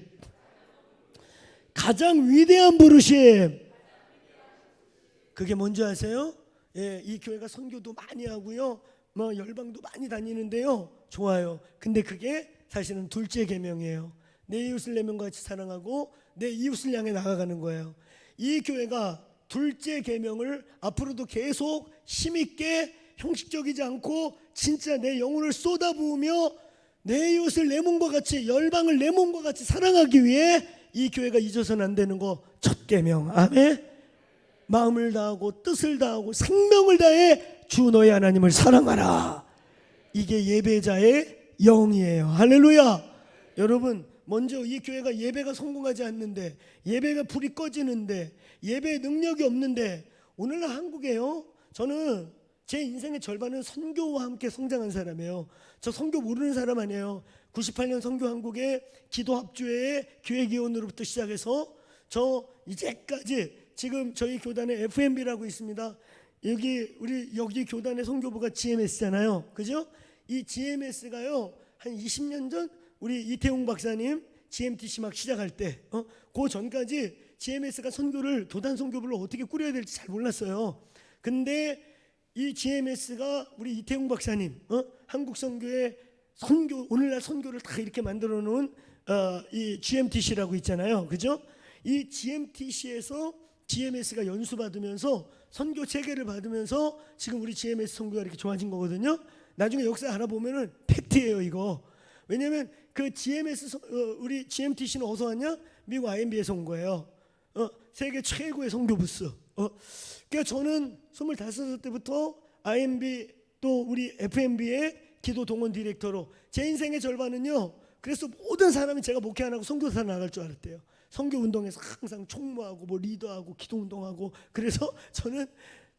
가장 위대한 부르심. 그게 뭔지 아세요? 예, 이 교회가 선교도 많이 하고요, 뭐 열방도 많이 다니는데요. 좋아요. 근데 그게 사실은 둘째 계명이에요. 내 이웃을 내 명과 같이 사랑하고 내 이웃을 향해 나아가는 거예요. 이 교회가 둘째 계명을 앞으로도 계속 힘있게 형식적이지 않고 진짜 내 영혼을 쏟아부으며 내 이웃을 내 몸과 같이 열방을 내 몸과 같이 사랑하기 위해 이 교회가 잊어서는 안 되는 거 첫 계명. 아멘. 마음을 다하고 뜻을 다하고 생명을 다해 주 너의 하나님을 사랑하라. 이게 예배자의 영이에요. 할렐루야. 여러분, 먼저 이 교회가 예배가 성공하지 않는데, 예배가 불이 꺼지는데, 예배의 능력이 없는데, 오늘날 한국에요, 저는 제 인생의 절반은 선교와 함께 성장한 사람이에요. 저 선교 모르는 사람 아니에요. 98년 선교 한국의 기도 합주회의 기획위원으로부터 시작해서 저 이제까지 지금 저희 교단에 FMB라고 있습니다. 여기 교단의 선교부가 GMS잖아요. 그죠? 이 GMS가요, 한 20년 전 우리 이태웅 박사님 GMTC 막 시작할 때, 그 전까지 GMS가 선교를 도단 선교부를 어떻게 꾸려야 될지 잘 몰랐어요. 근데 이 GMS가 우리 이태웅 박사님, 한국 선교의 선교, 오늘날 선교를 다 이렇게 만들어 놓은 이 GMTC라고 있잖아요. 그죠? 이 GMTC에서 GMS가 연수 받으면서 선교 체계를 받으면서 지금 우리 GMS 선교가 이렇게 좋아진 거거든요. 나중에 역사 알아보면은 팩트예요, 이거. 왜냐면 그 GMS 우리 GMTC는 어디서 왔냐? 미국 IMB에서 온 거예요. 세계 최고의 선교 부스. 그러니까 저는 25살 때부터 IMB 또 우리 FMB의 기도 동원 디렉터로 제 인생의 절반은요, 그래서 모든 사람이 제가 목회 안 하고 선교사 나갈 줄 알았대요. 선교 운동에서 항상 총무하고 뭐 리더하고 기도 운동하고, 그래서 저는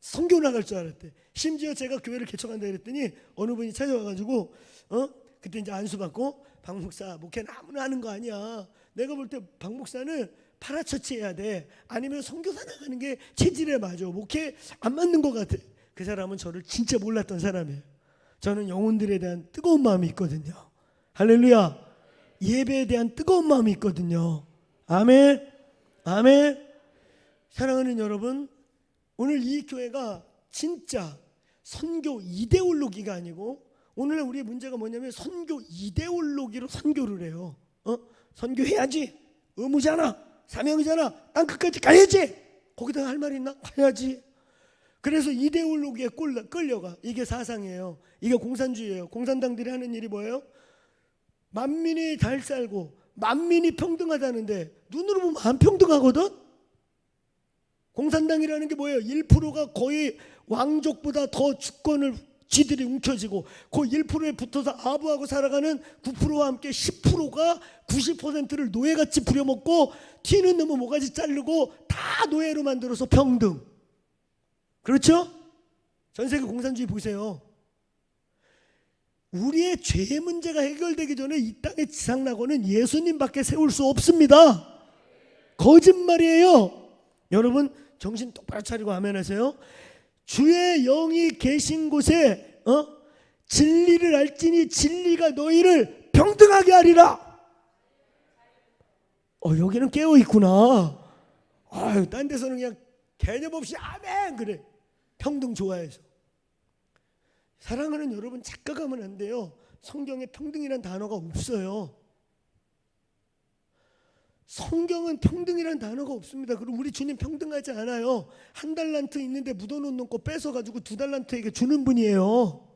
선교 나갈 줄 알았대. 심지어 제가 교회를 개척한다 그랬더니 어느 분이 찾아와가지고 그때 이제 안수 받고, 박 목사 목회는 아무나 하는 거 아니야. 내가 볼 때 박 목사는 파라처치 해야 돼. 아니면 선교사 나가는 게 체질에 맞아. 목회 안 맞는 것 같아. 그 사람은 저를 진짜 몰랐던 사람이에요. 저는 영혼들에 대한 뜨거운 마음이 있거든요. 할렐루야. 예배에 대한 뜨거운 마음이 있거든요. 아멘. 아멘. 사랑하는 여러분, 오늘 이 교회가 진짜 선교 이데올로기가 아니고, 오늘날 우리의 문제가 뭐냐면 선교 이데올로기로 선교를 해요. 선교해야지, 의무잖아, 사명이잖아, 땅 끝까지 가야지, 거기다 할 말 있나? 가야지. 그래서 이데올로기에 끌려가. 이게 사상이에요. 이게 공산주의예요. 공산당들이 하는 일이 뭐예요? 만민이 잘 살고 만민이 평등하다는데 눈으로 보면 안 평등하거든. 공산당이라는 게 뭐예요? 1%가 거의 왕족보다 더 주권을 지들이 움켜쥐고, 그 1%에 붙어서 아부하고 살아가는 9%와 함께 10%가 90%를 노예같이 부려먹고, 튀는 놈은 모가지 자르고 다 노예로 만들어서 평등. 그렇죠? 전 세계 공산주의 보세요. 우리의 죄 문제가 해결되기 전에 이 땅에 지상낙원은 예수님밖에 세울 수 없습니다. 거짓말이에요. 여러분 정신 똑바로 차리고 아멘 하세요. 주의 영이 계신 곳에 진리를 알지니 진리가 너희를 평등하게 하리라. 여기는 깨어 있구나. 딴 데서는 그냥 개념 없이 아멘 그래. 평등 좋아해서. 사랑하는 여러분, 착각하면 안 돼요. 성경에 평등이란 단어가 없어요. 성경은 평등이란 단어가 없습니다. 그리고 우리 주님 평등하지 않아요. 1달란트 있는데 묻어놓는 거 뺏어가지고 2달란트에게 주는 분이에요.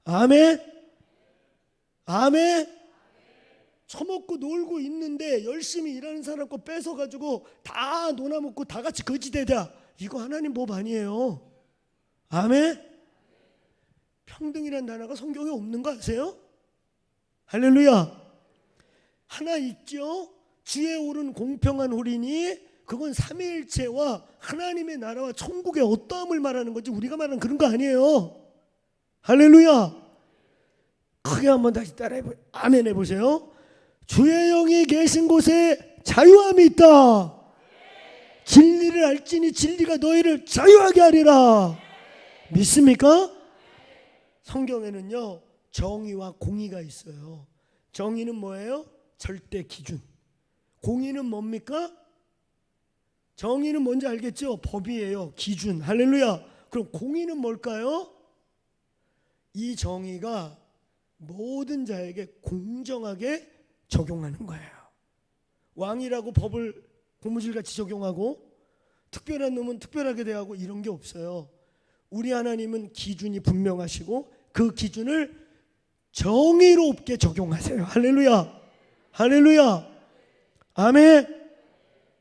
아멘. 아멘. 처먹고 놀고 있는데 열심히 일하는 사람 거 뺏어가지고 다 놀아먹고 다 같이 거지되자. 이거 하나님 법 아니에요. 아멘. 평등이란 단어가 성경에 없는 거 아세요? 할렐루야. 하나 있죠. 주에 오른 공평한 호리니, 그건 삼위일체와 하나님의 나라와 천국의 어떠함을 말하는 거지 우리가 말하는 그런 거 아니에요. 할렐루야. 크게 한번 다시 따라해 보세요. 아멘 해보세요. 주의 영이 계신 곳에 자유함이 있다. 진리를 알지니 진리가 너희를 자유하게 하리라. 믿습니까? 성경에는요, 정의와 공의가 있어요. 정의는 뭐예요? 절대 기준. 공의는 뭡니까? 정의는 뭔지 알겠죠? 법이에요. 기준. 할렐루야. 그럼 공의는 뭘까요? 이 정의가 모든 자에게 공정하게 적용하는 거예요. 왕이라고 법을 고무줄같이 적용하고 특별한 놈은 특별하게 대하고 이런 게 없어요. 우리 하나님은 기준이 분명하시고 그 기준을 정의롭게 적용하세요. 할렐루야. 할렐루야. 아멘.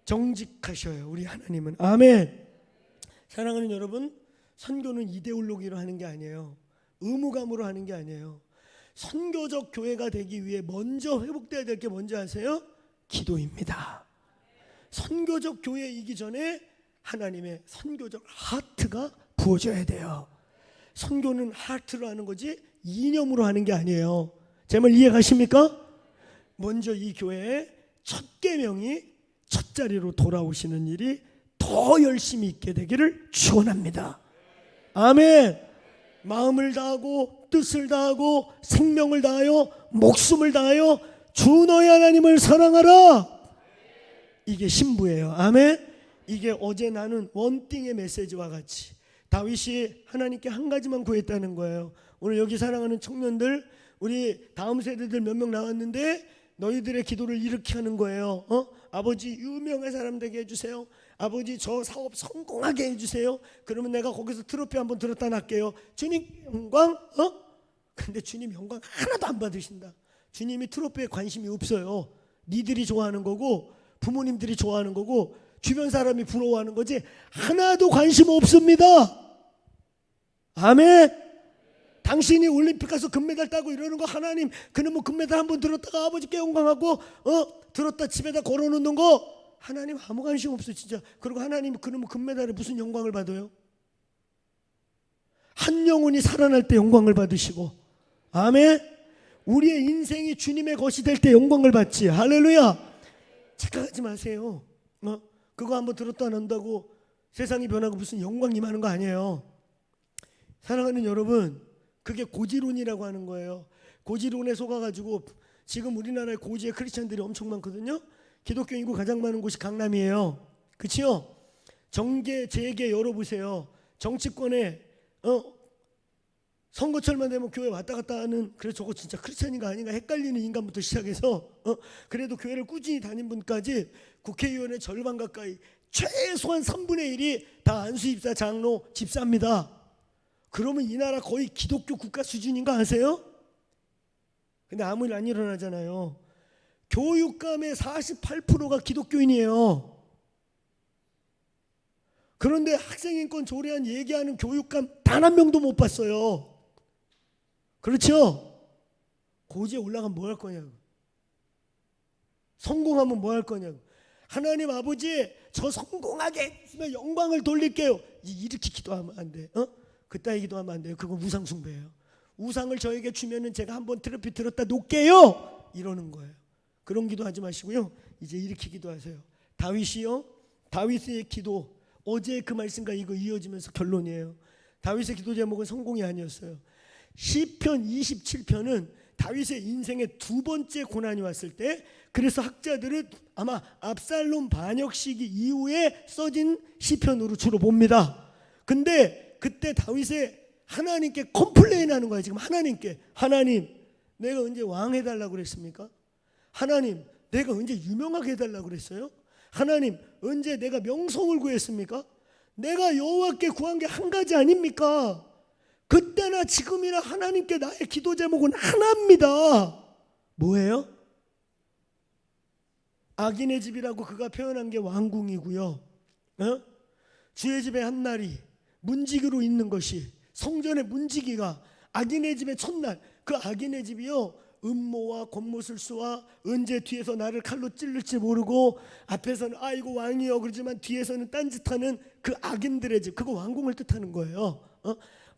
정직하셔요, 우리 하나님은. 아멘. 사랑하는 여러분, 선교는 이데올로기로 하는 게 아니에요. 의무감으로 하는 게 아니에요. 선교적 교회가 되기 위해 먼저 회복돼야 될 게 뭔지 아세요? 기도입니다. 선교적 교회이기 전에 하나님의 선교적 하트가 부어져야 돼요. 선교는 하트로 하는 거지 이념으로 하는 게 아니에요. 제 말 이해 가십니까? 먼저 이 교회의 첫 계명이 첫 자리로 돌아오시는 일이 더 열심히 있게 되기를 축원합니다. 아멘. 마음을 다하고 뜻을 다하고 생명을 다하여 목숨을 다하여 주 너의 하나님을 사랑하라. 이게 신부예요. 아멘. 이게 어제 나눈 원띵의 메시지와 같이 다윗이 하나님께 한 가지만 구했다는 거예요. 오늘 여기 사랑하는 청년들, 우리 다음 세대들 몇 명 나왔는데 너희들의 기도를 이렇게 하는 거예요. 아버지 유명한 사람 되게 해주세요. 아버지 저 사업 성공하게 해주세요. 그러면 내가 거기서 트로피 한번 들었다 놨게요. 주님 영광. 근데 주님 영광 하나도 안 받으신다. 주님이 트로피에 관심이 없어요. 니들이 좋아하는 거고 부모님들이 좋아하는 거고 주변 사람이 부러워하는 거지 하나도 관심 없습니다. 아멘. 당신이 올림픽 가서 금메달 따고 이러는 거 하나님 그놈의 금메달 한번 들었다가 아버지께 영광하고 들었다 집에다 걸어놓는 거 하나님 아무 관심 없어 진짜. 그리고 하나님 그놈의 금메달에 무슨 영광을 받아요? 한 영혼이 살아날 때 영광을 받으시고 아멘. 우리의 인생이 주님의 것이 될 때 영광을 받지. 할렐루야. 착각하지 마세요. 그거 한번 들었다 안 한다고 세상이 변하고 무슨 영광 임하는 거 아니에요. 사랑하는 여러분, 그게 고지론이라고 하는 거예요. 고지론에 속아가지고 지금 우리나라에 고지의 크리스찬들이 엄청 많거든요. 기독교 인구 가장 많은 곳이 강남이에요. 그렇죠? 정계, 재계 열어보세요. 정치권에 선거철만 되면 교회 왔다 갔다 하는, 그래 저거 진짜 크리스찬인가 아닌가 헷갈리는 인간부터 시작해서 그래도 교회를 꾸준히 다닌 분까지 국회의원의 절반 가까이 최소한 3분의 1이 다 안수입사, 장로, 집사입니다. 그러면 이 나라 거의 기독교 국가 수준인 거 아세요? 근데 아무 일 안 일어나잖아요. 교육감의 48%가 기독교인이에요. 그런데 학생인권 조례안 얘기하는 교육감 단 한 명도 못 봤어요. 그렇죠? 고지에 올라가면 뭐 할 거냐고. 성공하면 뭐 할 거냐고. 하나님 아버지 저 성공하게 해주시면 영광을 돌릴게요. 이렇게 기도하면 안 돼. 그따위 기도하면 안 돼요. 그건 우상 숭배예요. 우상을 저에게 주면은 제가 한번 트로피 들었다 놓을게요. 이러는 거예요. 그런 기도하지 마시고요. 이제 이렇게 기도하세요. 다윗이요. 다윗의 기도. 어제 그 말씀과 이거 이어지면서 결론이에요. 다윗의 기도 제목은 성공이 아니었어요. 시편 27편은 다윗의 인생의 두 번째 고난이 왔을 때, 그래서 학자들은 아마 압살롬 반역 시기 이후에 써진 시편으로 주로 봅니다. 근데 그때 다윗의 하나님께 컴플레인하는 거예요. 지금 하나님께, 하나님 내가 언제 왕 해달라고 그랬습니까? 하나님 내가 언제 유명하게 해달라고 그랬어요? 하나님 언제 내가 명성을 구했습니까? 내가 여호와께 구한 게 한 가지 아닙니까? 그때나 지금이나 하나님께 나의 기도 제목은 하나입니다. 뭐예요? 악인의 집이라고 그가 표현한 게 왕궁이고요. 주의 집에 한 날이 문지기로 있는 것이, 성전의 문지기가 악인의 집의 첫날, 그 악인의 집이요 음모와 겉모술수와 언제 뒤에서 나를 칼로 찔릴지 모르고 앞에서는 아이고 왕이요 그러지만 뒤에서는 딴짓하는 그 악인들의 집, 그거 왕궁을 뜻하는 거예요.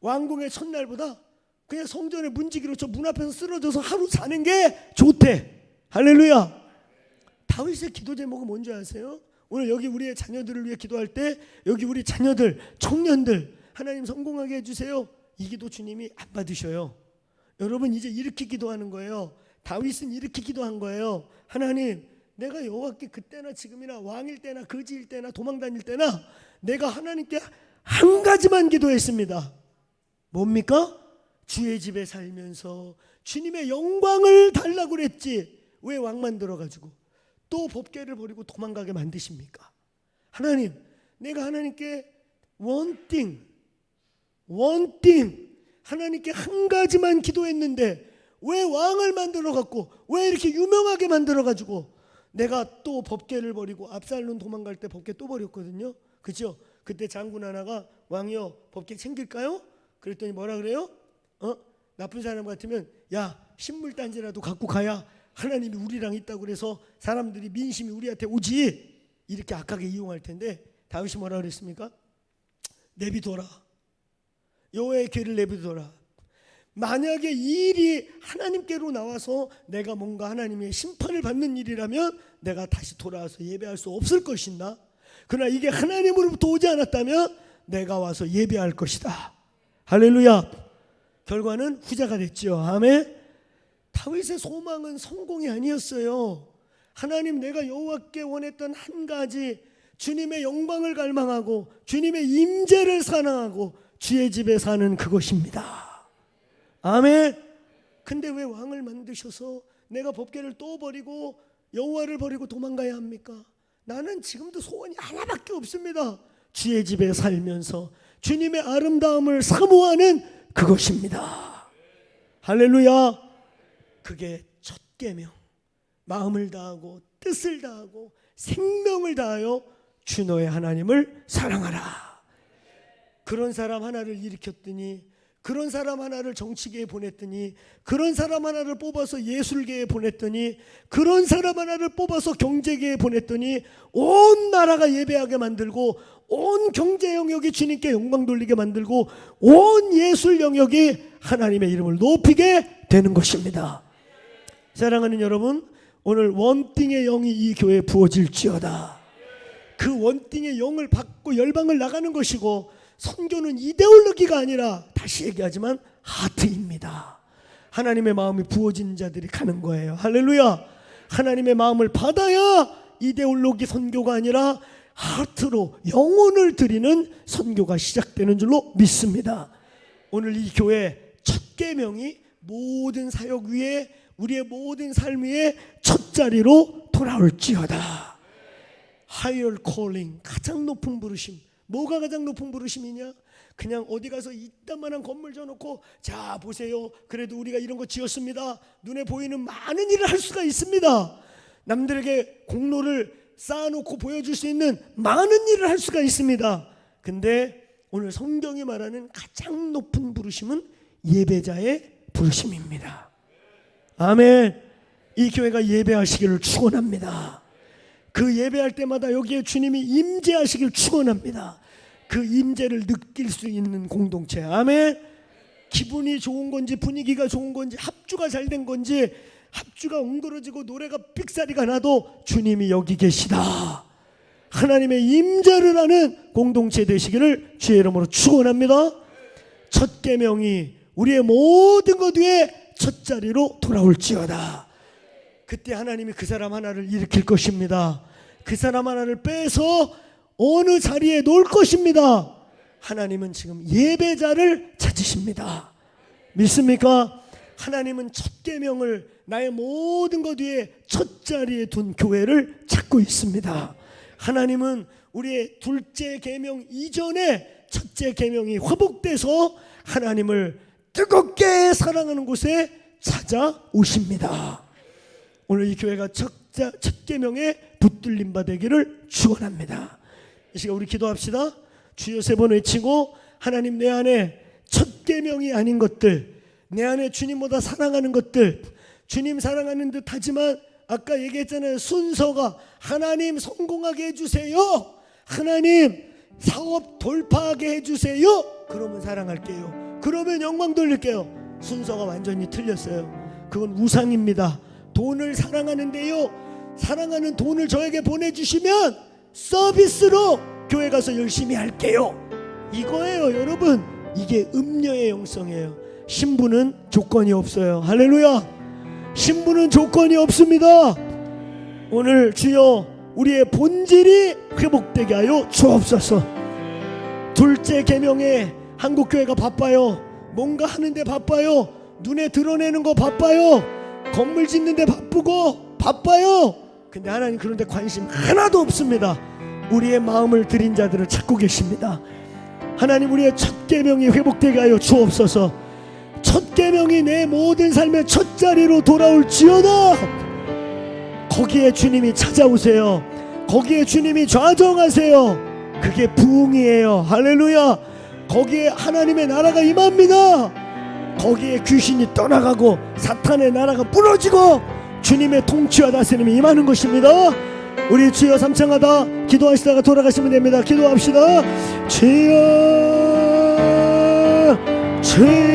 왕궁의 첫날보다 그냥 성전의 문지기로 저 문 앞에서 쓰러져서 하루 자는 게 좋대. 할렐루야. 다윗의 기도 제목은 뭔지 아세요? 오늘 여기 우리의 자녀들을 위해 기도할 때 여기 우리 자녀들, 청년들 하나님 성공하게 해주세요. 이 기도 주님이 안 받으셔요. 여러분 이제 이렇게 기도하는 거예요. 다윗은 이렇게 기도한 거예요. 하나님 내가 여호와께 그때나 지금이나 왕일 때나 거지일 때나 도망다닐 때나 내가 하나님께 한 가지만 기도했습니다. 뭡니까? 주의 집에 살면서 주님의 영광을 달라고 그랬지 왜 왕 만들어가지고 또 법궤를 버리고 도망가게 만드십니까? 하나님 내가 하나님께 원띵 하나님께 한 가지만 기도했는데 왜 왕을 만들어갖고 왜 이렇게 유명하게 만들어가지고 내가 또 법궤를 버리고 압살롬 도망갈 때 법궤 또 버렸거든요. 그죠? 그때 장군 하나가 왕이여 법궤 챙길까요? 그랬더니 뭐라 그래요? 나쁜 사람 같으면 야 신물단지라도 갖고 가야 하나님이 우리랑 있다고 그래서 사람들이 민심이 우리한테 오지, 이렇게 악하게 이용할 텐데 다윗이 뭐라 그랬습니까? 내비둬라. 여호와의 궤를 내비둬라. 만약에 이 일이 하나님께로 나와서 내가 뭔가 하나님의 심판을 받는 일이라면 내가 다시 돌아와서 예배할 수 없을 것이다. 그러나 이게 하나님으로부터 오지 않았다면 내가 와서 예배할 것이다. 할렐루야. 결과는 후자가 됐죠. 아멘. 다윗의 소망은 성공이 아니었어요. 하나님, 내가 여호와께 원했던 한 가지, 주님의 영광을 갈망하고 주님의 임재를 사랑하고 주의 집에 사는 그것입니다. 아멘. 근데 왜 왕을 만드셔서 내가 법궤를 또 버리고 여호와를 버리고 도망가야 합니까? 나는 지금도 소원이 하나밖에 없습니다. 주의 집에 살면서 주님의 아름다움을 사모하는 그것입니다. 할렐루야. 그게 첫 계명. 마음을 다하고 뜻을 다하고 생명을 다하여 주 너의 하나님을 사랑하라. 그런 사람 하나를 일으켰더니, 그런 사람 하나를 정치계에 보냈더니, 그런 사람 하나를 뽑아서 예술계에 보냈더니, 그런 사람 하나를 뽑아서 경제계에 보냈더니 온 나라가 예배하게 만들고, 온 경제 영역이 주님께 영광 돌리게 만들고, 온 예술 영역이 하나님의 이름을 높이게 되는 것입니다. 사랑하는 여러분, 오늘 원띵의 영이 이 교회에 부어질지어다. 그 원띵의 영을 받고 열방을 나가는 것이고, 선교는 이데올로기가 아니라, 다시 얘기하지만 하트입니다. 하나님의 마음이 부어진 자들이 가는 거예요. 할렐루야. 하나님의 마음을 받아야 이데올로기 선교가 아니라 하트로 영혼을 드리는 선교가 시작되는 줄로 믿습니다. 오늘 이 교회 첫 계명이 모든 사역 위에, 우리의 모든 삶 위에 첫 자리로 돌아올지어다. Higher calling, 가장 높은 부르심. 뭐가 가장 높은 부르심이냐? 그냥 어디 가서 이따만한 건물 져놓고 자 보세요, 그래도 우리가 이런 거 지었습니다, 눈에 보이는 많은 일을 할 수가 있습니다. 남들에게 공로를 쌓아놓고 보여줄 수 있는 많은 일을 할 수가 있습니다. 근데 오늘 성경이 말하는 가장 높은 부르심은 예배자의 부르심입니다. 아멘. 이 교회가 예배하시기를 축원합니다. 그 예배할 때마다 여기에 주님이 임재하시길 축원합니다. 그 임재를 느낄 수 있는 공동체. 아멘. 기분이 좋은 건지 분위기가 좋은 건지 합주가 잘 된 건지 합주가 엉그러지고 노래가 삑사리가 나도 주님이 여기 계시다, 하나님의 임재를 하는 공동체 되시기를 주의 이름으로 축원합니다. 첫 계명이 우리의 모든 것 위에 첫 자리로 돌아올지어다. 그때 하나님이 그 사람 하나를 일으킬 것입니다. 그 사람 하나를 빼서 어느 자리에 놓을 것입니다. 하나님은 지금 예배자를 찾으십니다. 믿습니까? 하나님은 첫 계명을 나의 모든 것 위에 첫 자리에 둔 교회를 찾고 있습니다. 하나님은 우리의 둘째 계명 이전에 첫째 계명이 회복돼서 하나님을 뜨겁게 사랑하는 곳에 찾아오십니다. 오늘 이 교회가 첫 계명에 붙들림 바 되기를 축원합니다. 이 시간 우리 기도합시다. 주여 3번 외치고, 하나님, 내 안에 첫 계명이 아닌 것들, 내 안에 주님보다 사랑하는 것들, 주님 사랑하는 듯 하지만 아까 얘기했잖아요, 순서가 하나님 성공하게 해주세요, 하나님 사업 돌파하게 해주세요, 그러면 사랑할게요, 그러면 영광 돌릴게요. 순서가 완전히 틀렸어요. 그건 우상입니다. 돈을 사랑하는데요, 사랑하는 돈을 저에게 보내주시면 서비스로 교회 가서 열심히 할게요, 이거예요. 여러분, 이게 음녀의 영성이에요. 신부는 조건이 없어요. 할렐루야. 신부는 조건이 없습니다. 오늘 주여 우리의 본질이 회복되게 하여 주옵소서. 둘째 계명에 한국교회가 바빠요. 뭔가 하는데 바빠요. 눈에 드러내는 거 바빠요. 건물 짓는데 바쁘고 바빠요. 근데 하나님 그런데 관심 하나도 없습니다. 우리의 마음을 드린 자들을 찾고 계십니다. 하나님, 우리의 첫 계명이 회복되게 하여 주옵소서. 첫 계명이 내 모든 삶의 첫 자리로 돌아올지어다. 거기에 주님이 찾아오세요. 거기에 주님이 좌정하세요. 그게 부흥이에요. 할렐루야. 거기에 하나님의 나라가 임합니다. 거기에 귀신이 떠나가고 사탄의 나라가 부러지고 주님의 통치와 다스림이 임하는 것입니다. 우리 주여 삼창하다 기도하시다가 돌아가시면 됩니다. 기도합시다. 주여 주여